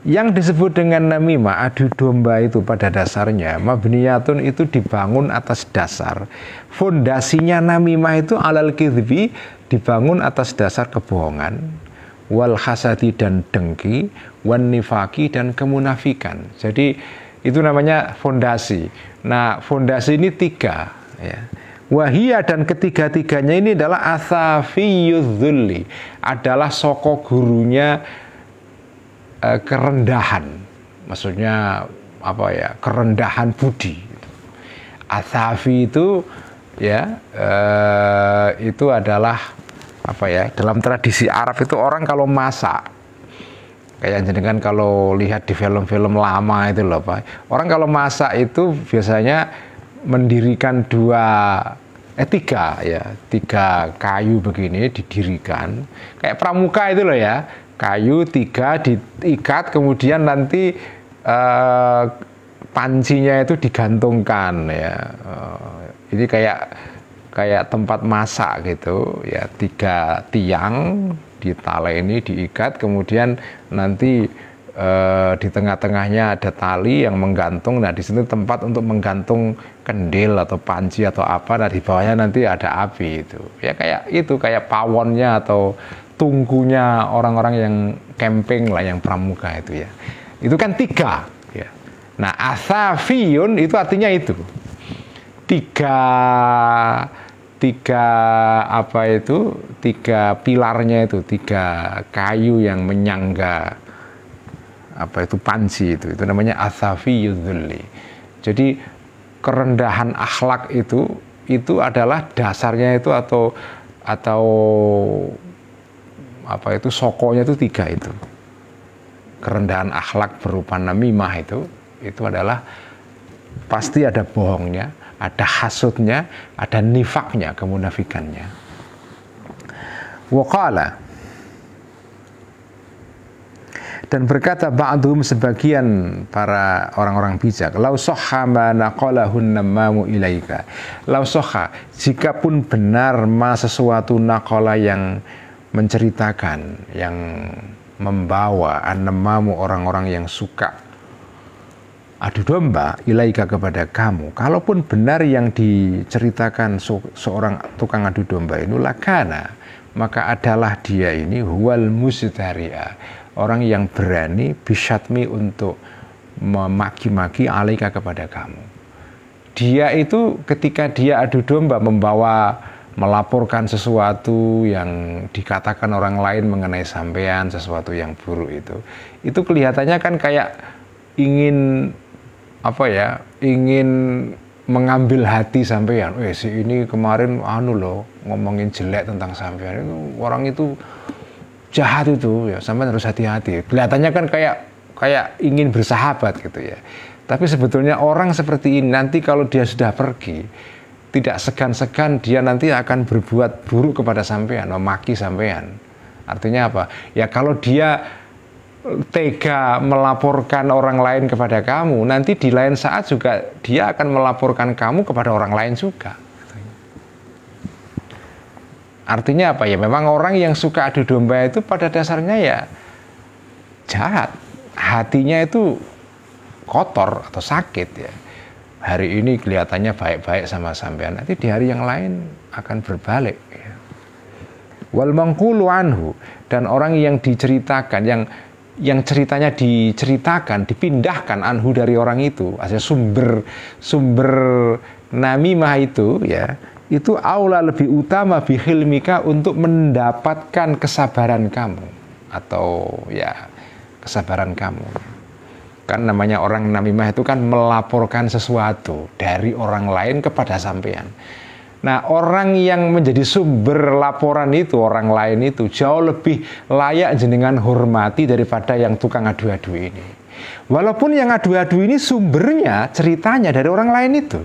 Yang disebut dengan namimah, adu domba, itu pada dasarnya mabniyatun, itu dibangun atas dasar, fondasinya namimah itu 'alal kizbi, dibangun atas dasar kebohongan, wal hasadi, dan dengki, wan nifaqi, dan kemunafikan. Jadi itu namanya fondasi. Nah, fondasi ini tiga ya. Wahiyah, dan ketiga-tiganya ini adalah asafiyudzulli, adalah soko gurunya kerendahan, maksudnya apa ya, kerendahan budi. Asafi itu ya itu adalah apa ya, dalam tradisi Arab itu orang kalau masak Kayak jenengan kalau lihat di film-film lama itu loh Pak, orang kalau masak itu biasanya mendirikan tiga kayu begini didirikan, kayak pramuka itu loh ya, kayu tiga diikat, kemudian nanti pancinya itu digantungkan ya. Ini kayak tempat masak gitu ya, 3 tiang ditaleni, diikat, kemudian nanti di tengah-tengahnya ada tali yang menggantung. Nah, di sini tempat untuk menggantung kendil atau panci atau apa. Nah, di bawahnya nanti ada api itu. Ya kayak pawonnya atau tungkunya orang-orang yang camping lah, yang pramuka itu ya. Itu kan 3 ya. Nah, asafiyun itu artinya itu. Tiga pilarnya itu, 3 kayu yang menyangga panci itu namanya asafiyudzulli. Jadi kerendahan akhlak itu adalah dasarnya itu atau sokonya itu 3 itu. Kerendahan akhlak berupa namimah itu adalah pasti ada bohongnya, ada hasudnya, ada nifaknya, kemunafikannya. Waqala, dan berkata ba'duhum, sebagian para orang-orang bijak, lau sahha ma naqalahun namamu ilaika. Lau sahha, jikapun benar sesuatu naqala yang menceritakan, yang membawa, an-namamu orang-orang yang suka adu domba, ilaika kepada kamu. Kalaupun benar yang diceritakan seorang tukang adu domba itu, lakana, maka adalah dia ini huwal musdari'a, orang yang berani bisyatmi untuk memaki-maki alaika kepada kamu. Dia itu ketika dia adu domba melaporkan sesuatu yang dikatakan orang lain mengenai sampean, sesuatu yang buruk itu kelihatannya kan kayak ingin ingin mengambil hati sampean. Si ini kemarin ngomongin jelek tentang sampean, itu orang itu jahat itu ya, sampean harus hati-hati. Kelihatannya kan kayak ingin bersahabat gitu ya. Tapi sebetulnya orang seperti ini nanti kalau dia sudah pergi, tidak segan-segan dia nanti akan berbuat buruk kepada sampean, memaki sampean. Artinya apa? Ya kalau dia tega melaporkan orang lain kepada kamu, nanti di lain saat juga dia akan melaporkan kamu kepada orang lain juga. Artinya apa ya? Memang orang yang suka adu domba itu pada dasarnya ya jahat, hatinya itu kotor atau sakit ya. Hari ini kelihatannya baik-baik sama sampean, nanti di hari yang lain akan berbalik ya. Wal mangqulu anhu, dan orang yang diceritakan, yang ceritanya diceritakan, dipindahkan anhu dari orang itu, asal sumber namimah itu ya, itu aula lebih utama bihilmika, untuk mendapatkan kesabaran kamu, atau ya kesabaran kamu. Kan namanya orang namimah itu kan melaporkan sesuatu dari orang lain kepada sampean. Nah, orang yang menjadi sumber laporan itu, orang lain itu jauh lebih layak jenengan hormati daripada yang tukang adu-adu ini. Walaupun yang adu-adu ini sumbernya, ceritanya dari orang lain itu.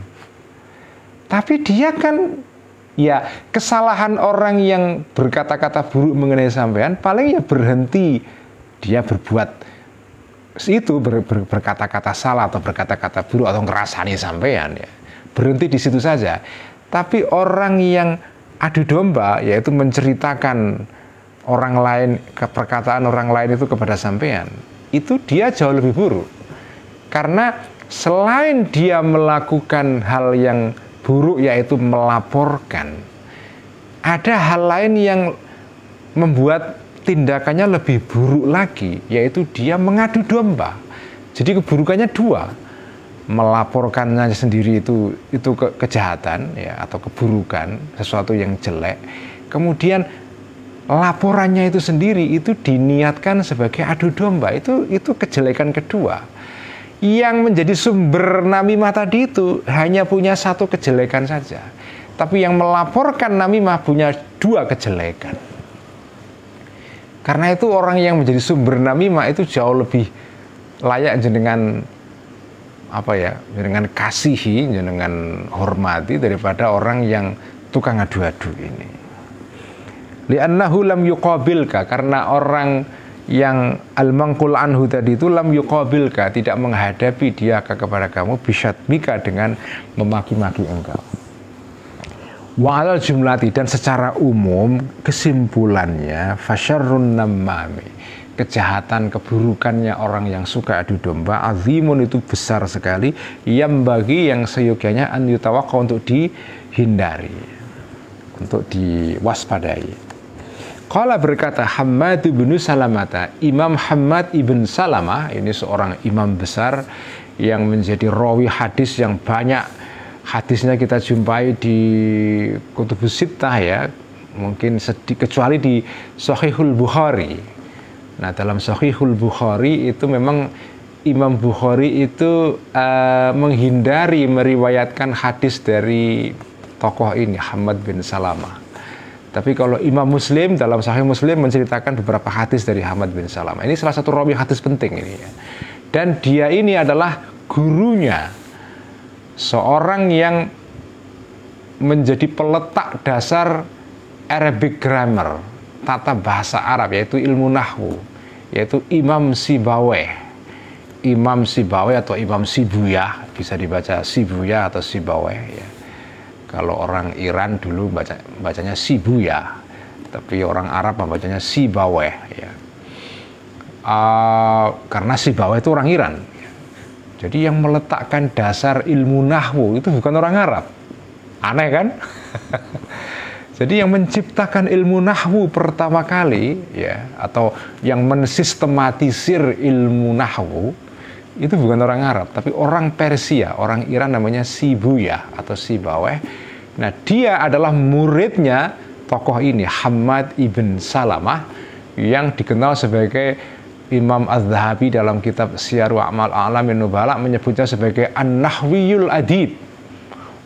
Tapi dia kan, ya kesalahan orang yang berkata-kata buruk mengenai sampean, paling ya berhenti dia berbuat itu, berkata-kata salah atau berkata-kata buruk atau ngerasani sampean ya. Berhenti di situ saja. Tapi orang yang adu domba, yaitu menceritakan orang lain, perkataan orang lain itu kepada sampean, itu dia jauh lebih buruk. Karena selain dia melakukan hal yang buruk, yaitu melaporkan, ada hal lain yang membuat tindakannya lebih buruk lagi, yaitu dia mengadu domba. Jadi keburukannya 2. Melaporkannya sendiri itu kejahatan ya, atau keburukan, sesuatu yang jelek. Kemudian laporannya itu sendiri itu diniatkan sebagai adu domba, itu kejelekan kedua. Yang menjadi sumber namimah tadi itu hanya punya 1 kejelekan saja, tapi yang melaporkan namimah punya 2 kejelekan. Karena itu orang yang menjadi sumber namimah itu jauh lebih layak jenengan jenengan kasihi, jenengan hormati daripada orang yang tukang adu-adu ini. Li'annahu lam yuqabilka, karena orang yang al-mangkul anhu tadi itu lam yuqabilka, tidak menghadapi dia kepada kamu bisyatmika, dengan memaki-maki engkau. Wa alal jumlati, dan secara umum kesimpulannya fasyarrun namami, kejahatan keburukannya orang yang suka adu domba, azimun, itu besar sekali, yang bagi yang seyogyanya an yutawakka, untuk dihindari, untuk diwaspadai. Qala, berkata Hammad bin Salamah, Imam Hammad ibn Salamah ini seorang imam besar yang menjadi rawi hadis yang banyak hadisnya kita jumpai di Kutubus Sittah ya, mungkin kecuali di Shahihul Bukhari. Nah, dalam Shahihul Bukhari itu memang Imam Bukhari itu menghindari meriwayatkan hadis dari tokoh ini Hammad bin Salamah. Tapi kalau Imam Muslim dalam Sahih Muslim menceritakan beberapa hadis dari Hammad bin Salamah. Ini salah satu rawi hadis penting ini ya. Dan dia ini adalah gurunya seorang yang menjadi peletak dasar Arabic grammar, tata bahasa Arab, yaitu ilmu nahwu, yaitu Imam Sibawayh. Imam Sibawayh atau Imam Sibuyah, bisa dibaca Sibuyah atau Sibawayh ya. Kalau orang Iran dulu bacanya Sibuya, tapi orang Arab membacanya Sibawayh ya. Karena Sibawayh itu orang Iran. Jadi yang meletakkan dasar ilmu nahwu itu bukan orang Arab. Aneh kan? Jadi yang menciptakan ilmu nahwu pertama kali ya, atau yang mensistematisir ilmu nahwu itu bukan orang Arab, tapi orang Persia, orang Iran, namanya Sibuya atau Sibawayh. Nah, dia adalah muridnya tokoh ini, Hammad ibn Salamah, yang dikenal sebagai Imam Az-Zahabi dalam kitab Syiar wa A'mal A'lamin Nubala menyebutnya sebagai An-Nahwiyul Adib,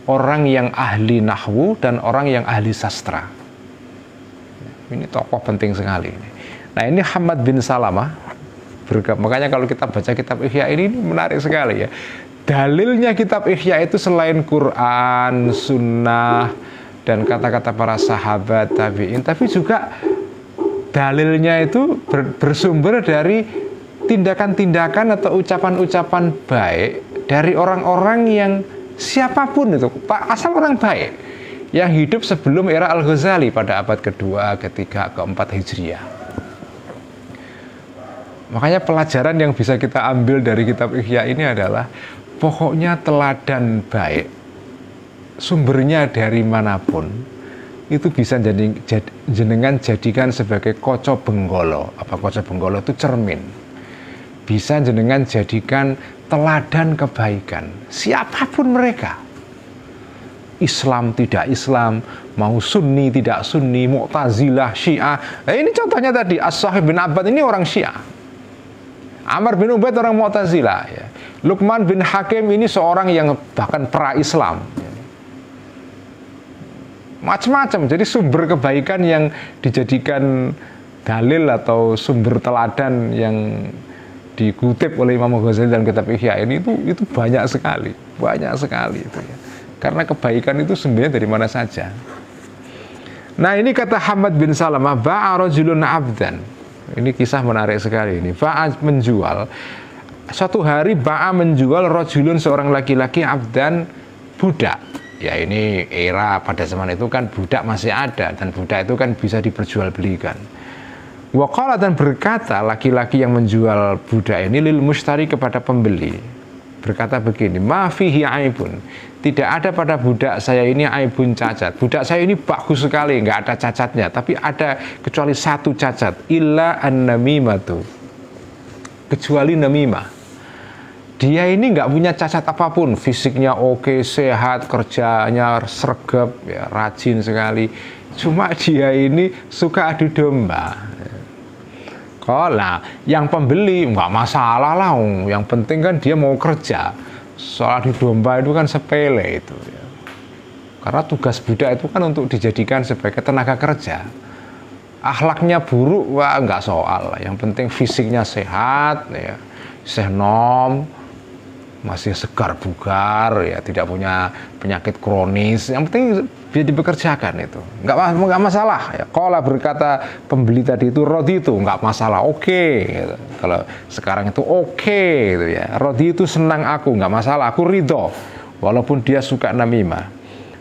orang yang ahli nahwu dan orang yang ahli sastra. Ini tokoh penting sekali. Nah, ini Hammad bin Salamah. Makanya kalau kita baca kitab Ihya ini menarik sekali ya. Dalilnya kitab Ihya itu selain Quran, Sunnah, dan kata-kata para sahabat tabi'in, tapi juga dalilnya itu bersumber dari tindakan-tindakan atau ucapan-ucapan baik dari orang-orang yang siapapun itu, asal orang baik yang hidup sebelum era Al-Ghazali pada abad kedua, ketiga, keempat Hijriah. Makanya pelajaran yang bisa kita ambil dari kitab Ihya ini adalah pokoknya teladan baik, sumbernya dari manapun, itu bisa jenengan jadikan sebagai koco benggolo. Apa koco benggolo? Itu cermin. Bisa jenengan jadikan teladan kebaikan, siapapun mereka. Islam tidak Islam, mau Sunni tidak Sunni, Mu'tazilah, Syiah. Nah, ini contohnya tadi, As-Sahih bin Abbad ini orang Syiah. Amr bin Ubaid orang Mu'tazilah ya. Luqman bin Hakim ini seorang yang bahkan pra-Islam ya. Macam-macam. Jadi sumber kebaikan yang dijadikan dalil atau sumber teladan yang dikutip oleh Imam Ghazali dalam kitab Ihya ini itu banyak sekali itu ya. Karena kebaikan itu sebenarnya dari mana saja. Nah, ini kata Hammad bin Salamah, ba'a rajulun abdan. Ini kisah menarik sekali ini. Ba'a menjual, suatu hari ba'a menjual rajulun, seorang laki-laki, abdan, budak. Ya, ini era pada zaman itu kan budak masih ada, dan budak itu kan bisa diperjualbelikan. Wa qala, dan berkata laki-laki yang menjual budak ini lil mushtari, kepada pembeli, berkata begini, ma fihi aibun, tidak ada pada budak saya ini aibun, cacat. Budak saya ini bagus sekali, nggak ada cacatnya, tapi ada kecuali satu cacat, illa an-namimatu, kecuali namimah. Dia ini nggak punya cacat apapun, fisiknya oke, sehat, kerjanya sregep, ya, rajin sekali. Cuma dia ini suka adu domba. Kalau yang pembeli nggak masalah lah, yang penting kan dia mau kerja. Soal adu domba itu kan sepele itu ya. Karena tugas budak itu kan untuk dijadikan sebagai tenaga kerja. akhlaknya buruk, wah nggak soal. Yang penting fisiknya sehat, ya, senom, masih segar bugar, ya, tidak punya penyakit kronis. Yang penting dia dipekerjakan itu, nggak masalah. Ya. Kalau berkata pembeli tadi itu rodi itu nggak masalah, oke. Gitu. Kalau sekarang itu oke, gitu ya. Rodi itu senang aku, nggak masalah, aku ridho. Walaupun dia suka namimah.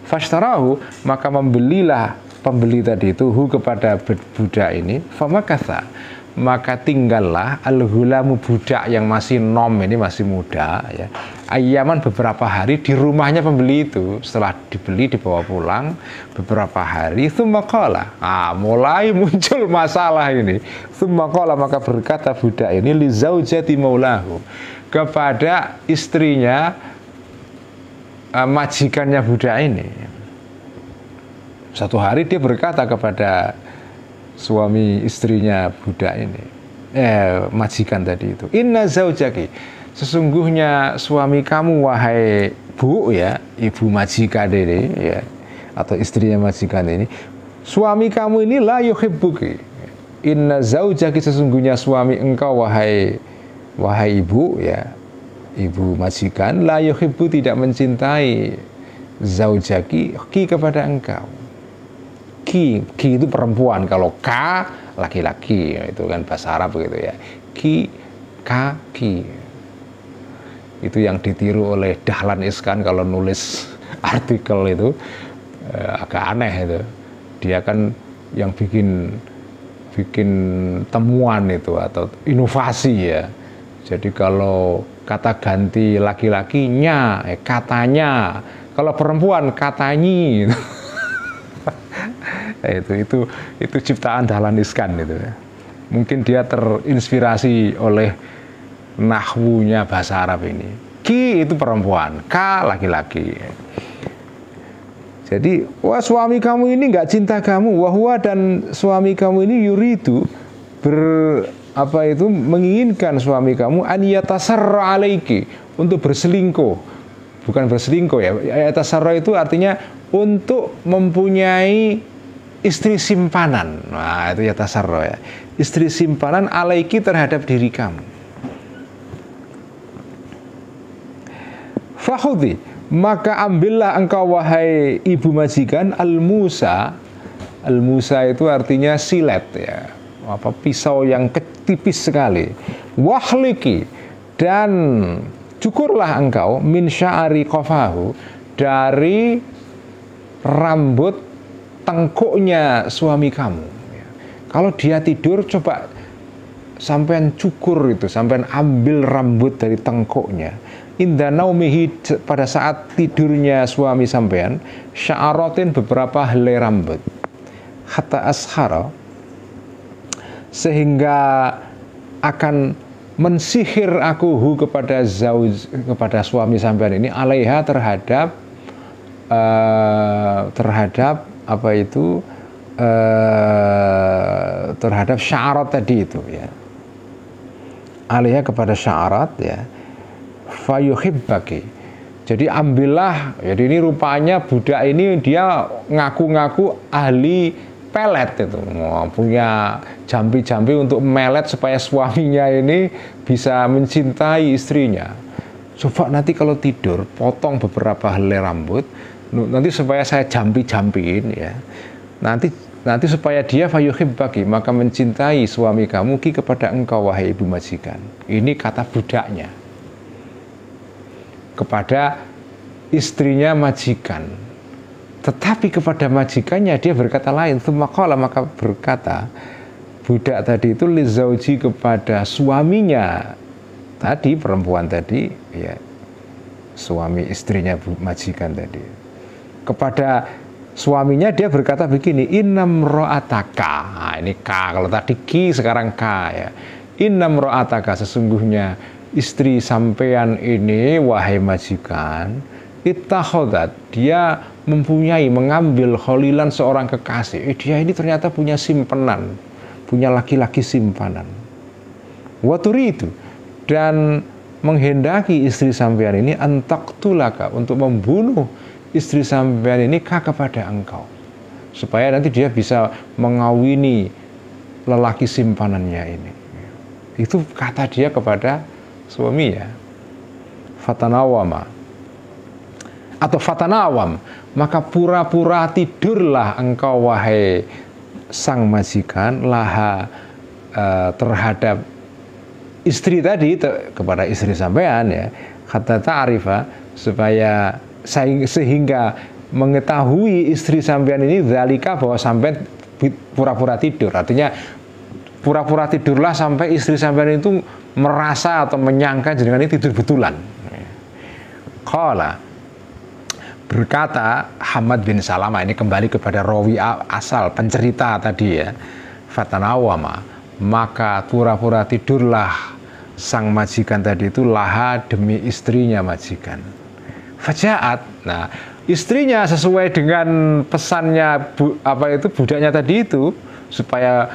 Fashtarahu, maka membelilah pembeli tadi itu kepada budak ini. Famakatha, maka tinggallah al-hulamu, budak yang masih nom ini, masih muda, ya, ayaman beberapa hari di rumahnya pembeli itu. Setelah dibeli dibawa pulang beberapa hari, tsumma qala, mulai muncul masalah ini. Tsumma qala, maka berkata budak ini li zaujati maulahu, kepada istrinya, majikannya budak ini. Satu hari dia berkata kepada suami istrinya budak ini, majikan tadi itu, inna zaujaki, sesungguhnya suami kamu wahai bu, ya, ibu majikan ini, ya, atau istrinya majikan ini, suami kamu ini la yuhibbuki. Inna zaujaki, sesungguhnya suami engkau wahai ibu, ya, ibu majikan, la yuhibbu, tidak mencintai, zaujaki, ki, kepada engkau. Ki itu perempuan, kalau ka laki-laki, itu kan bahasa Arab begitu ya. Ki, itu yang ditiru oleh Dahlan Iskan kalau nulis artikel itu, agak aneh itu. Dia kan yang bikin temuan itu atau inovasi, ya. Jadi kalau kata ganti laki-lakinya, katanya, kalau perempuan katanyi. Itu ciptaan Dahlan Iskan itu, ya. Mungkin dia terinspirasi oleh nahwunya bahasa Arab ini. Ki itu perempuan, ka laki-laki. Jadi, wah suami kamu ini nggak cinta kamu, wahwa, dan suami kamu ini yuridu, menginginkan suami kamu an yatasarra alaiki, untuk berselingkuh. Bukan berselingkuh, ya. Yatasarra itu artinya untuk mempunyai istri simpanan. Nah, itu yatasarra, ya. Istri simpanan alaiki, terhadap diri kamu. Fakhudhi, maka ambillah engkau wahai ibu majikan al-musa. Al-musa itu artinya silet, ya. Pisau yang tipis sekali. Wahliki, dan cukurlah engkau min sya'ari qafahu, dari rambut tengkuknya suami kamu. Kalau dia tidur, coba sampean cukur itu, sampean ambil rambut dari tengkuknya. Inda naumihi, pada saat tidurnya suami sampean, sya'aratin, beberapa helai rambut. Hatta ashara, sehingga akan mensihir aku kepada suami sampean ini, alaiha, terhadap syarat tadi itu, ya. Alaiha, kepada syarat, ya. Fayuhibbaki, jadi ambillah. Jadi ini rupanya budak ini dia ngaku-ngaku ahli pelet itu, punya jampi-jampi untuk melet supaya suaminya ini bisa mencintai istrinya. Coba nanti kalau tidur potong beberapa helai rambut, nanti supaya saya jampi-jampiin, ya. Nanti supaya dia fayuhibbaki, maka mencintai suami kamu, ki, kepada engkau wahai ibu majikan. Ini kata budaknya kepada istrinya majikan. Tetapi kepada majikannya dia berkata lain. Tsumma qala, maka berkata budak tadi itu li zauji, kepada suaminya tadi, perempuan tadi, ya, suami istrinya majikan tadi. Kepada suaminya dia berkata begini, innam ro'ataka. Nah, ini ka, kalau tadi ki, sekarang ka, ya. Innam ro'ataka, sesungguhnya istri sampean ini wahai majikan, ittakhadat, dia mengambil kholilan, seorang kekasih. Dia ini ternyata punya simpanan, punya laki-laki simpanan. Waturi itu, dan menghendaki istri sampean ini antaktulaka, untuk membunuh istri sampean ini kepada engkau, supaya nanti dia bisa mengawini lelaki simpanannya ini. Itu kata dia kepada suaminya. Fatanawama atau fatanawam, maka pura-pura tidurlah engkau wahai sang majikan laha terhadap istri tadi, kepada istri sampean ya, kata ta'rifa, supaya sehingga mengetahui istri sampean ini zalika, bahwa sampean pura-pura tidur. Artinya pura-pura tidurlah sampai istri sampean itu merasa atau menyangka jenengan ini tidur betulan. Qala, berkata Hamad bin Salama, ini kembali kepada rawi asal pencerita tadi ya, fatanawama, maka pura-pura tidurlah sang majikan tadi itu laha, demi istrinya majikan. Fajaat, nah istrinya sesuai dengan pesannya budaknya tadi itu, supaya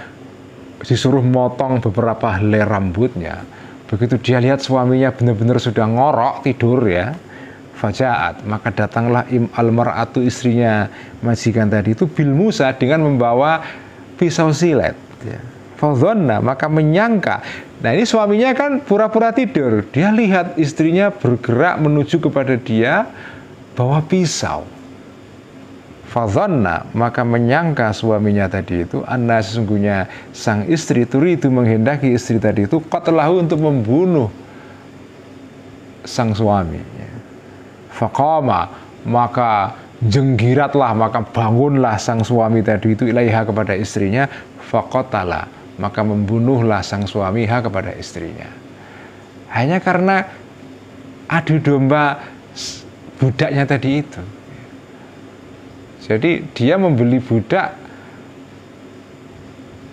disuruh motong beberapa helai rambutnya. Begitu dia lihat suaminya benar-benar sudah ngorok tidur ya, fajaat, maka datanglah almar'atu, istrinya majikan tadi itu, bil Musa, dengan membawa pisau silet ya. Fadhonna, maka menyangka. Nah ini suaminya kan pura-pura tidur, dia lihat istrinya bergerak menuju kepada dia bawa pisau. Fadhonna, maka menyangka suaminya tadi itu, anna, sesungguhnya sang istri turidu, menghendaki istri tadi itu, qatlahu, untuk membunuh sang suami. Faqama, maka jenggiratlah, maka bangunlah sang suami tadi itu ilaiha, kepada istrinya. Faqatala, maka membunuhlah sang suami kepada istrinya. Hanya karena adu domba budaknya tadi itu. Jadi dia membeli budak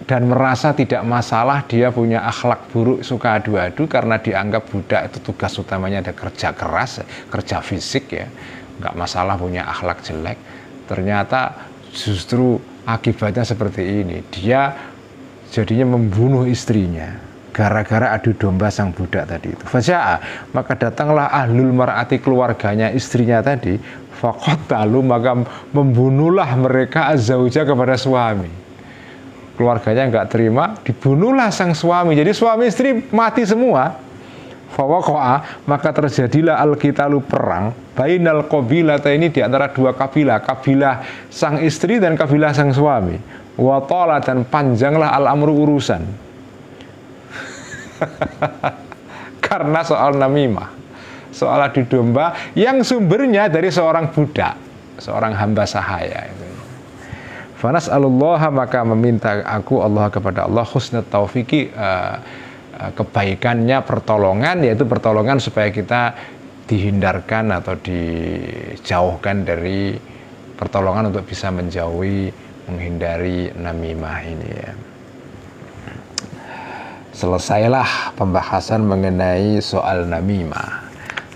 dan merasa tidak masalah, dia punya akhlak buruk, suka adu-adu, karena dianggap budak itu tugas utamanya ada kerja keras, kerja fisik ya, nggak masalah punya akhlak jelek. Ternyata justru akibatnya seperti ini, dia jadinya membunuh istrinya gara-gara adu domba sang budak tadi itu. Faja'a, maka datanglah ahlul mar'ati, keluarganya istrinya tadi, faqatalu, maka membunuhlah mereka azzauja, kepada suami. Keluarganya nggak terima, dibunuhlah sang suami. Jadi suami istri mati semua. Fawaqa'a, maka terjadilah al-qitalu, perang, bainal qabilata, ini di antara dua kabilah, kabilah sang istri dan kabilah sang suami. Wa tala, dan panjanglah al-amru, urusan. Karena soal namimah, soal adu domba yang sumbernya dari seorang budak, seorang hamba sahaya itu. Fanas'alullaha, maka meminta aku Allah kepada Allah, husnat taufiki, kebaikannya, pertolongan, yaitu pertolongan supaya kita dihindarkan atau dijauhkan dari pertolongan untuk bisa menjauhi, menghindari namimah ini ya. Selesailah pembahasan mengenai soal namimah.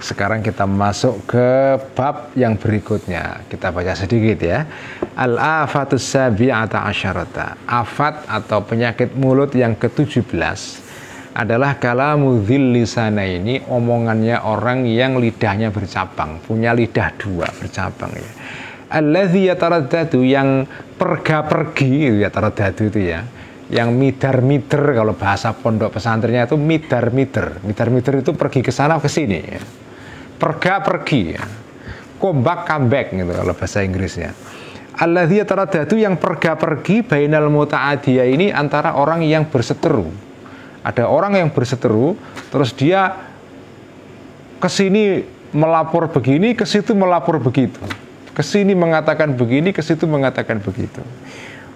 Sekarang kita masuk ke bab yang berikutnya. Kita baca sedikit ya. Al-afatus sabi'ata asyarata. Afat atau penyakit mulut yang ke-17 adalah kalamu dzil lisana, ini omongannya orang yang lidahnya bercabang, punya lidah dua bercabang ya. Alladzi yataraddadu, yang perga-pergi, yataraddadu itu ya, yang midar-mider, kalau bahasa pondok pesantrennya itu midar-mider. Midar-mider itu pergi ke sana ke sini ya. Perga-pergi ya. Comeback gitu kalau bahasa Inggrisnya. Alladzi yataraddadu, yang perga-pergi, bainal muta'adiyah, ini antara orang yang berseteru. Ada orang yang berseteru, terus dia ke sini melapor begini, ke situ melapor begitu. Ke sini mengatakan begini, ke situ mengatakan begitu.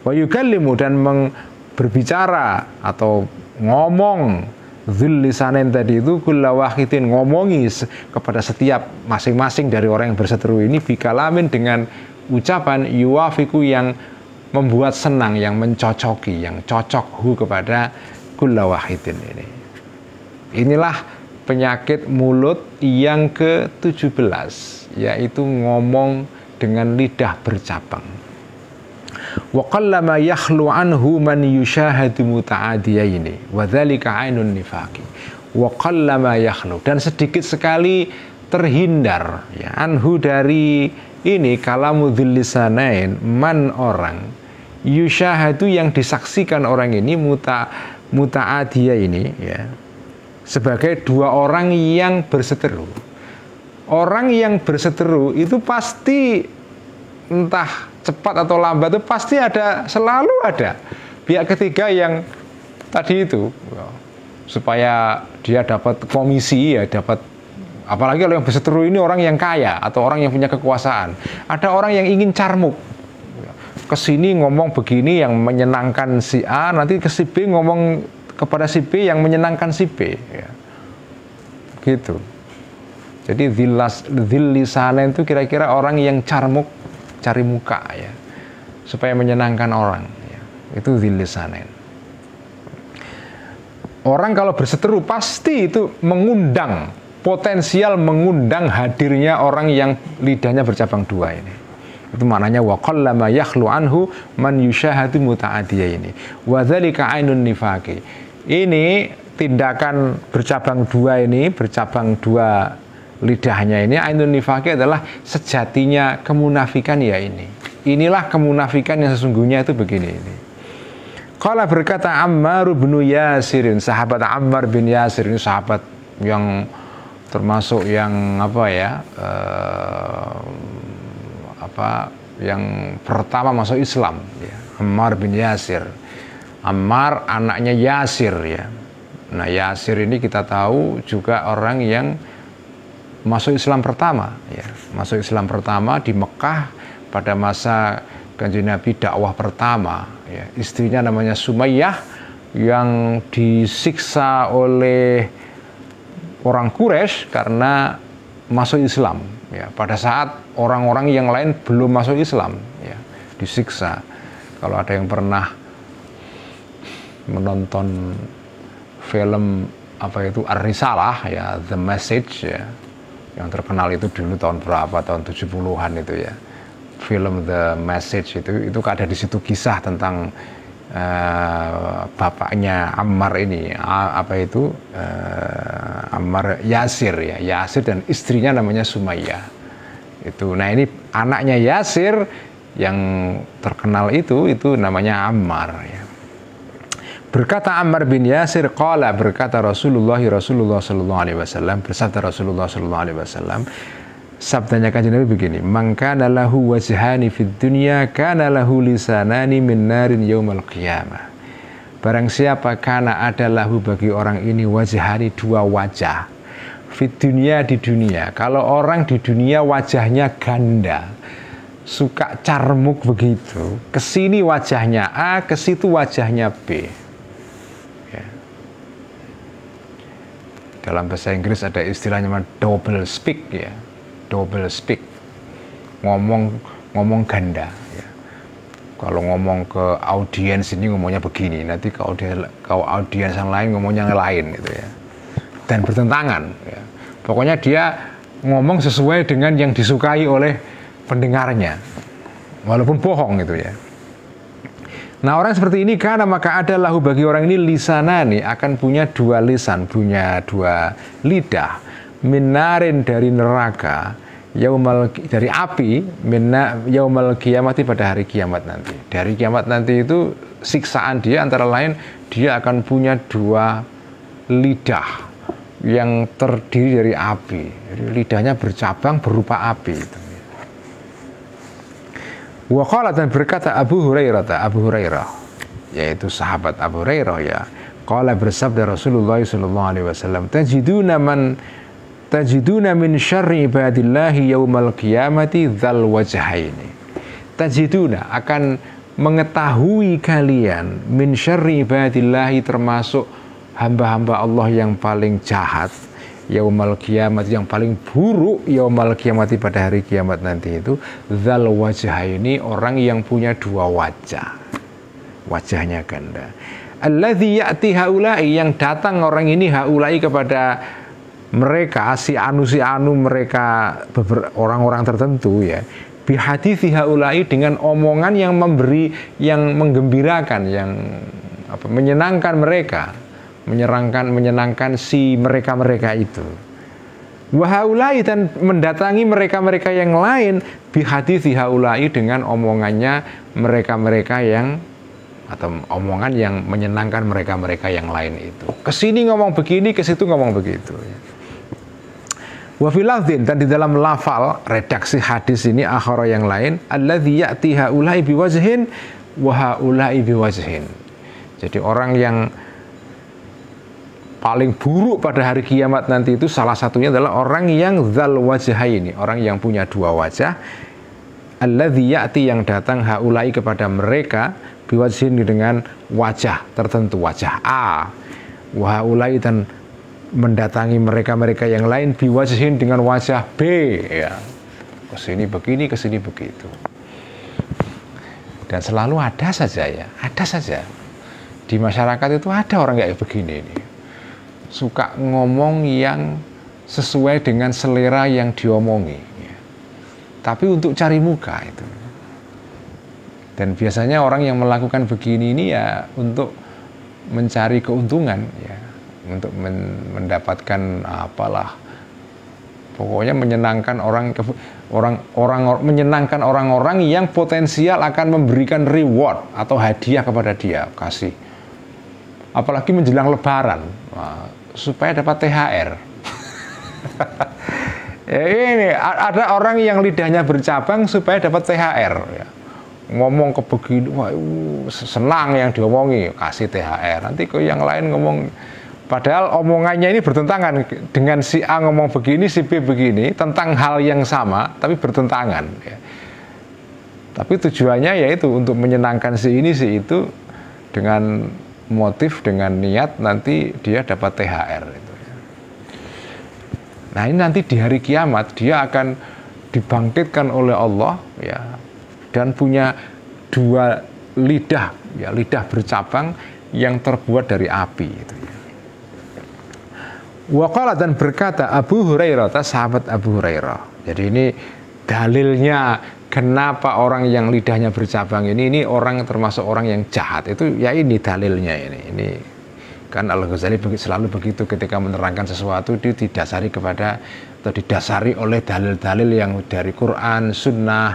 Wa yukallimu, dan berbicara atau ngomong, dzul lisanin tadi itu, kulla wahidin, ngomongi kepada setiap masing-masing dari orang yang berseteru ini, bikalamin, dengan ucapan yuwafiku, yang membuat senang, yang mencocoki, yang cocok kepada kulla wahidin ini. Inilah penyakit mulut yang ke-17, yaitu ngomong dengan lidah bercabang. Wa qallama yakhlu anhu man yushahadu muta'adiyaini wa dzalika ainun nifaqi. Wa qallama yakhlu, dan sedikit sekali terhindar ya, anhu, dari ini kalamu dzil lisanain, man, orang yusyahadu yang disaksikan orang ini muta'adiyah ini ya, sebagai dua orang yang berseteru. Orang yang berseteru itu pasti entah cepat atau lambat itu pasti ada, selalu ada pihak ketiga yang tadi itu, supaya dia dapat komisi ya, dapat, apalagi kalau yang berseteru ini orang yang kaya atau orang yang punya kekuasaan. Ada orang yang ingin carmuk, kesini ngomong begini yang menyenangkan si A, nanti ke si B ngomong kepada si B yang menyenangkan si B ya. Gitu. Jadi dzil lisanen itu kira-kira orang yang carmuk, cari muka ya, supaya menyenangkan orang ya. Itu dzil lisanen. Orang kalau berseteru pasti itu mengundang, potensial mengundang hadirnya orang yang lidahnya bercabang dua ini. Itu maknanya wa qallama yakhlu anhu man yusyahadu muta'adiyah ini. Wa dzalika ainun nifaqi. Ini tindakan bercabang dua ini, bercabang dua lidahnya ini, ainun nifaqi adalah sejatinya kemunafikan ya ini. Inilah kemunafikan yang sesungguhnya itu begini ini. Qala berkata Ammar bin Yasirin, sahabat Ammar bin Yasir ini sahabat yang termasuk yang apa ya, yang pertama masuk Islam ya. Ammar bin Yasir. Ammar anaknya Yasir ya. Nah Yasir ini kita tahu juga orang yang masuk Islam pertama ya. Masuk Islam pertama di Mekah pada masa Kanjeng Nabi dakwah pertama ya. Istrinya namanya Sumayyah yang disiksa oleh orang Quraisy karena masuk Islam ya. Pada saat orang-orang yang lain belum masuk Islam ya, disiksa. Kalau ada yang pernah menonton film apa itu Ar-Risalah ya, The Message ya, yang terkenal itu dulu tahun berapa, tahun 70-an itu ya, film The Message itu ada di situ kisah tentang bapaknya Ammar ini, Ammar Yasir ya, Yasir dan istrinya namanya Sumayyah itu. Nah ini anaknya Yasir yang terkenal itu namanya Ammar ya. Berkata Ammar bin Yasir, qala berkata Rasulullah sallallahu alaihi wasallam, bersabda Rasulullah sallallahu alaihi wasallam, sabdanya Kanjeng Nabi begini, man kana lahu wajhani fid dunya kana lahu lisanani min narin yaumal qiyamah. Barang siapa kana ada lahu bagi orang ini wajhani, dua wajah, fid dunya di dunia. Kalau orang di dunia wajahnya ganda, suka carmuk begitu, kesini wajahnya A, ke situ wajahnya B. Dalam bahasa Inggris ada istilahnya double speak ya, double speak, ngomong ganda ya. Kalau ngomong ke audiens ini ngomongnya begini, nanti ke audiens yang lain ngomongnya yang lain gitu ya, dan bertentangan ya. Pokoknya dia ngomong sesuai dengan yang disukai oleh pendengarnya, walaupun bohong gitu ya. Nah orang seperti ini karena maka ada lahu bagi orang ini lisanani, akan punya dua lisan, punya dua lidah, minarin dari neraka, dari api, yaumal qiyamati pada hari kiamat nanti. Dari kiamat nanti itu siksaan dia antara lain dia akan punya dua lidah yang terdiri dari api. Jadi lidahnya bercabang berupa api itu. Wa qala dan berkata Abu Hurairah yaitu sahabat Abu Hurairah ya, qala bersabda Rasulullah sallallahu alaihi wasallam, tajiduna min syarri ibadillahi yaumal qiyamati dzal wajhaini. Tajiduna akan mengetahui kalian min syarri ibadillahi, termasuk hamba-hamba Allah yang paling jahat, yaumal kiamat yang paling buruk yaumal kiamati pada hari kiamat nanti itu, dzal wajhaini, orang yang punya dua wajah, wajahnya ganda. Alladzi ya'ti haula'i, yang datang orang ini haula'i kepada mereka, si anu mereka orang-orang tertentu ya, bihadithi haula'i, dengan omongan yang memberi, yang menggembirakan, yang menyenangkan mereka, menyenangkan si mereka itu. Wahaulai, dan mendatangi mereka-mereka yang lain bihadithi haulai, dengan omongannya mereka-mereka yang, atau omongan yang menyenangkan mereka-mereka yang lain itu. Kesini ngomong begini, ke situ ngomong begitu. Wa fil lafdhin, dan di dalam lafal redaksi hadis ini akhara yang lain, alladzi ya'ti haulai biwajhin wa haulai biwajhin. Jadi orang yang paling buruk pada hari kiamat nanti itu salah satunya adalah orang yang dzal wajhaini, orang yang punya dua wajah. Alladzi ya'ti, yang datang haulai kepada mereka biwajhin, dengan wajah tertentu, wajah A. Wa haulai, dan mendatangi mereka-mereka yang lain biwajhin, dengan wajah B, ya. Kesini begini, kesini begitu. Dan selalu ada saja, ya, ada saja di masyarakat itu ada orang kayak begini nih. Suka ngomong yang sesuai dengan selera yang diomongi, ya. Tapi untuk cari muka itu. Dan biasanya orang yang melakukan begini ini ya untuk mencari keuntungan, ya, untuk mendapatkan apalah, pokoknya menyenangkan menyenangkan orang-orang yang potensial akan memberikan reward atau hadiah kepada dia, kasih. Apalagi menjelang Lebaran, supaya dapat THR. Ya, ini ada orang yang lidahnya bercabang supaya dapat THR, ya. Ngomong ke begini, wah, senang yang diomongi, kasih THR. Nanti ke yang lain ngomong, padahal omongannya ini bertentangan dengan si A ngomong begini, si B begini tentang hal yang sama, tapi bertentangan, ya. Tapi tujuannya yaitu untuk menyenangkan si ini si itu, dengan motif, dengan niat nanti dia dapat THR itu. Nah, ini nanti di hari kiamat dia akan dibangkitkan oleh Allah, ya, dan punya dua lidah, ya, lidah bercabang yang terbuat dari api itu, ya. Waqala, dan berkata Abu Hurairah, sahabat Abu Hurairah. Jadi ini dalilnya kenapa orang yang lidahnya bercabang ini orang termasuk orang yang jahat itu, ya ini dalilnya ini kan Al-Ghazali selalu begitu ketika menerangkan sesuatu, dia didasari kepada atau didasari oleh dalil-dalil yang dari Quran, Sunnah,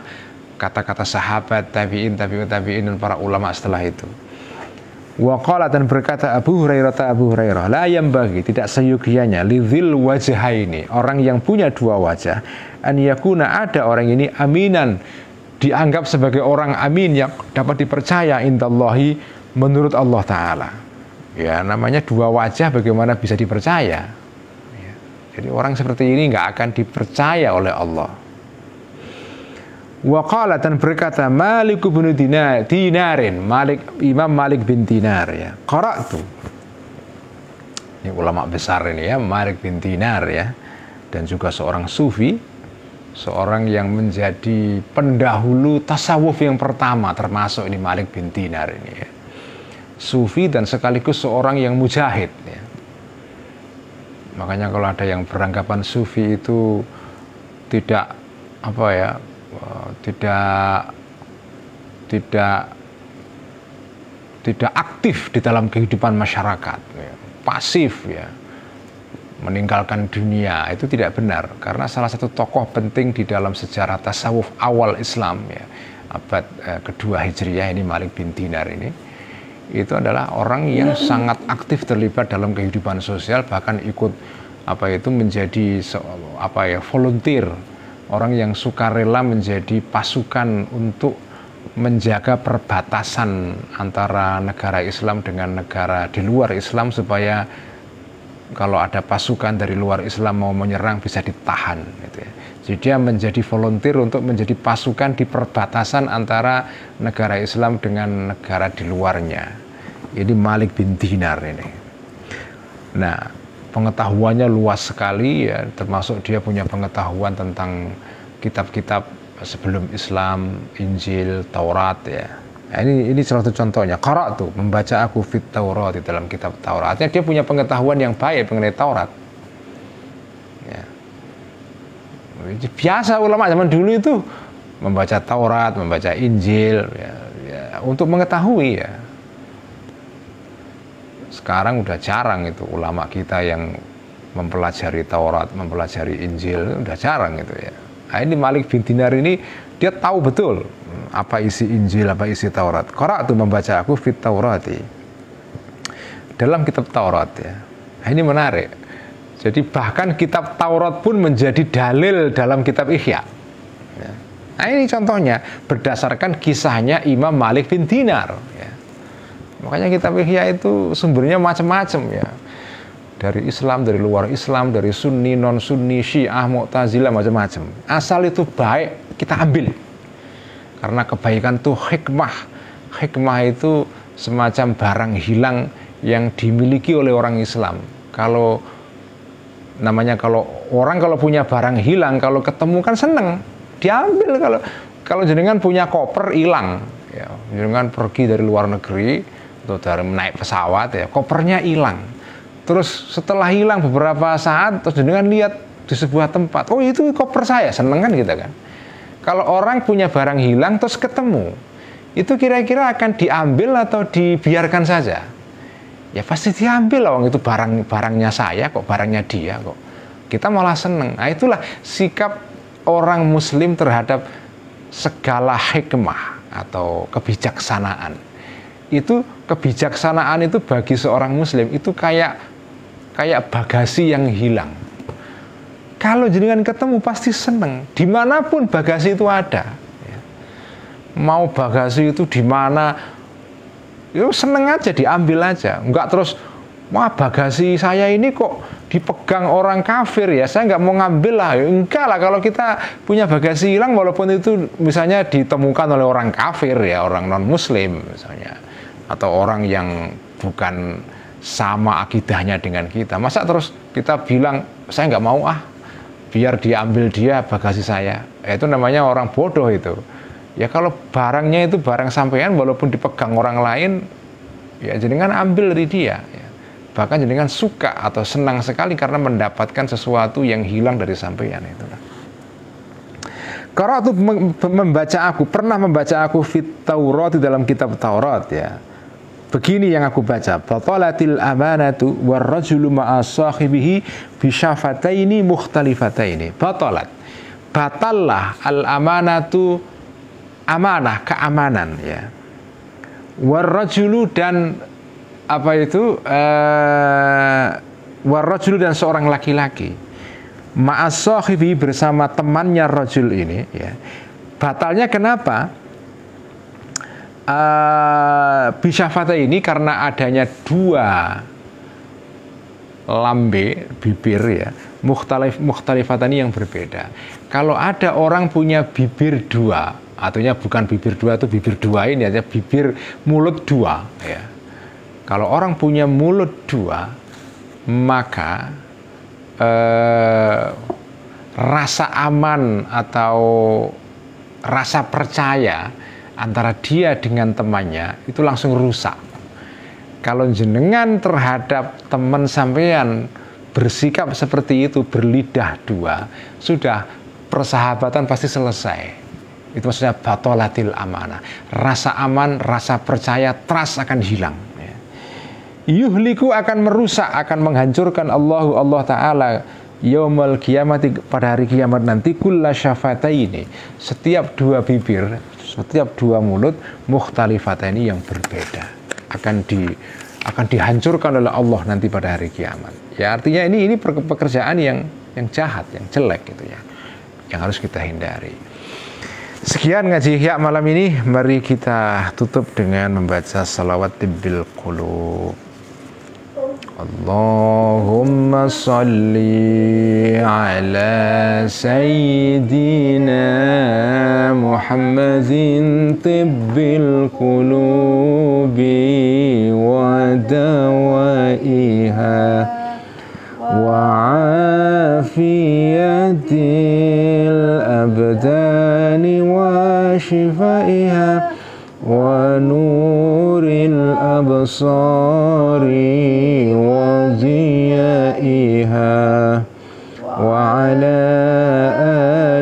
kata-kata sahabat, tabi'in, dan para ulama setelah itu. Waqala, dan berkata Abu Hurairah, la yambaghi, tidak seyogianya, lidzil wajhaini, orang yang punya dua wajah, an yakuna, ada orang ini aminan, dianggap sebagai orang amin yang dapat dipercaya indallahi, menurut Allah Ta'ala. Ya, namanya dua wajah, bagaimana bisa dipercaya, ya. Jadi orang seperti ini nggak akan dipercaya oleh Allah. Waqala, dan berkata Malik bin Dinarin, Imam Malik bin Dinar, ya, qara'tu, ini ulama besar ini, ya, Malik bin Dinar, ya, dan juga seorang sufi, seorang yang menjadi pendahulu tasawuf yang pertama, termasuk ini Malik bin Dinar ini, ya. Sufi dan sekaligus seorang yang mujahid, ya. Makanya kalau ada yang beranggapan sufi itu tidak apa ya, tidak aktif di dalam kehidupan masyarakat, ya, pasif, ya, meninggalkan dunia, itu tidak benar, karena salah satu tokoh penting di dalam sejarah tasawuf awal Islam, ya, abad kedua Hijriyah ini, Malik bin Dinar ini, itu adalah orang yang sangat aktif terlibat dalam kehidupan sosial, bahkan ikut menjadi volunteer, orang yang sukarela menjadi pasukan untuk menjaga perbatasan antara negara Islam dengan negara di luar Islam, supaya kalau ada pasukan dari luar Islam mau menyerang bisa ditahan, gitu, ya. Jadi dia menjadi volunteer untuk menjadi pasukan di perbatasan antara negara Islam dengan negara di luarnya. Ini Malik bin Dinar ini. Nah, pengetahuannya luas sekali, ya, termasuk dia punya pengetahuan tentang kitab-kitab sebelum Islam, Injil, Taurat, ya. Nah, ini salah satu contohnya. Qara'tu, membaca aku fit Taurat, di dalam kitab Taurat. Artinya dia punya pengetahuan yang baik mengenai Taurat. Ya. Biasa ulama zaman dulu itu membaca Taurat, membaca Injil, ya, untuk mengetahui, ya. Sekarang udah jarang itu ulama kita yang mempelajari Taurat, mempelajari Injil, udah jarang gitu ya. Nah, ini Malik bin Dinar ini dia tahu betul apa isi Injil, apa isi Taurat. Qara'tu membaca aku fit Taurati, dalam kitab Taurat ya. Nah, ini menarik. Jadi bahkan kitab Taurat pun menjadi dalil dalam kitab Ihya. Ya. Nah, ini contohnya berdasarkan kisahnya Imam Malik bin Dinar. Ya. Makanya kitab Ihya itu sumbernya macam-macam ya. Dari Islam, dari luar Islam, dari Sunni, non-Sunni, Syiah, Mu'tazilah, macam-macam. Asal itu baik, kita ambil. Karena kebaikan itu hikmah. Hikmah itu semacam barang hilang yang dimiliki oleh orang Islam. Kalau orang kalau punya barang hilang, kalau ketemu kan seneng, diambil. Kalau jenengan punya koper hilang, ya, jenengan pergi dari luar negeri atau dari naik pesawat ya, kopernya hilang. Terus setelah hilang beberapa saat, terus jenengan lihat di sebuah tempat, oh itu koper saya, seneng kan kita kan. Kalau orang punya barang hilang terus ketemu, itu kira-kira akan diambil atau dibiarkan saja? Ya pasti diambil lah, itu barangnya saya kok, barangnya dia kok. Kita malah seneng. Nah itulah sikap orang Muslim terhadap segala hikmah atau kebijaksanaan. Itu kebijaksanaan itu bagi seorang Muslim itu kayak bagasi yang hilang. Kalau jenengan ketemu pasti seneng. Dimanapun bagasi itu ada. Mau bagasi itu di mana, ya seneng aja, diambil aja. Enggak terus, wah bagasi saya ini kok dipegang orang kafir ya, saya nggak mau ngambil lah. Enggak lah, kalau kita punya bagasi hilang, walaupun itu misalnya ditemukan oleh orang kafir ya, orang non Muslim misalnya, atau orang yang bukan sama akidahnya dengan kita, masa terus kita bilang saya nggak mau biar diambil dia bagasi saya. Itu namanya orang bodoh itu. Ya kalau barangnya itu barang sampean, walaupun dipegang orang lain, ya jenengan ambil dari dia ya. Bahkan jenengan suka atau senang sekali karena mendapatkan sesuatu yang hilang dari sampean. Itulah. Qara'tu pernah membaca aku fit Taurat, di dalam kitab Taurat ya. Begini yang aku baca, batalatil amanatu warrajulu ma'a sahibihi bisyafataini mukhtalifataini. Batallah al amanatu, amanah, keamanan ya. Warrajulu, dan apa itu? Warrajulu, dan seorang laki-laki ma'a sahibihi, bersama temannya rajul ini ya. Batalnya kenapa? Bisyafata ini karena adanya dua lambe, bibir ya, mukhtalifatani yang berbeda. Kalau ada orang punya bibir dua, artinya bukan bibir dua itu bibir dua ini aja, bibir mulut dua ya. Kalau orang punya mulut dua, maka rasa aman atau rasa percaya antara dia dengan temannya itu langsung rusak. Kalau jenengan terhadap teman sampean bersikap seperti itu, berlidah dua, sudah persahabatan pasti selesai. Itu maksudnya batolatil amanah. Rasa aman, rasa percaya, trust akan hilang. Yuhliku, akan merusak, akan menghancurkan Allah Ta'ala yaumul kiamati, pada hari kiamat nanti, kulla syafataini, setiap dua bibir, setiap dua mulut, mukhtalifataini, yang berbeda, akan dihancurkan oleh Allah nanti pada hari kiamat. Ya artinya ini pekerjaan yang jahat, yang jelek gitu ya, yang harus kita hindari. Sekian ngaji Ihya malam ini. Mari kita tutup dengan membaca salawat bil qulub. Allahumma salli ala sayyidina Muhammadin tibbil qulubi wa dawaiha wa afiyatil abdani wa shifaiha wa nuril absari wa dhiyaiha wa ala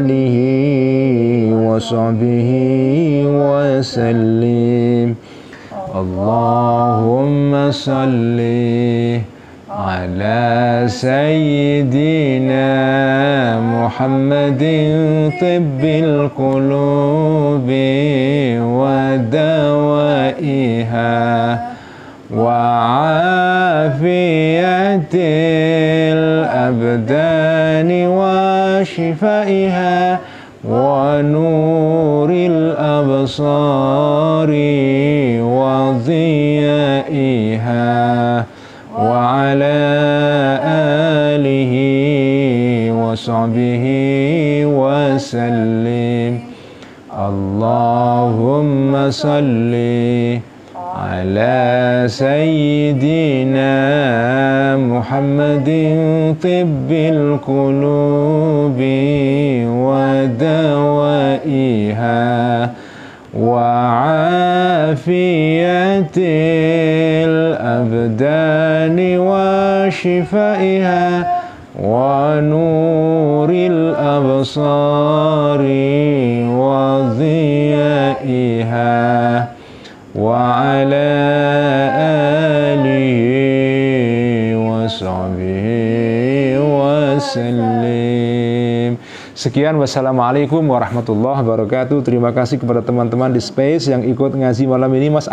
alihi wa sahbihi wa sallim. Allahumma salli على سيدنا محمد طب القلوب ودوائها وعافية الأبدان وشفائها ونور الأبصار وضيائها وعلى آله وصحبه وسلم. اللهم صل على سيدنا محمد طب القلوب ودوائها وعافية الأبدان وشفائها ونور الأبصار وضيائها وعلى آله وصحبه wasallim. Sekian, wassalamualaikum warahmatullahi wabarakatuh. Terima kasih kepada teman-teman di Space yang ikut ngaji malam ini. Mas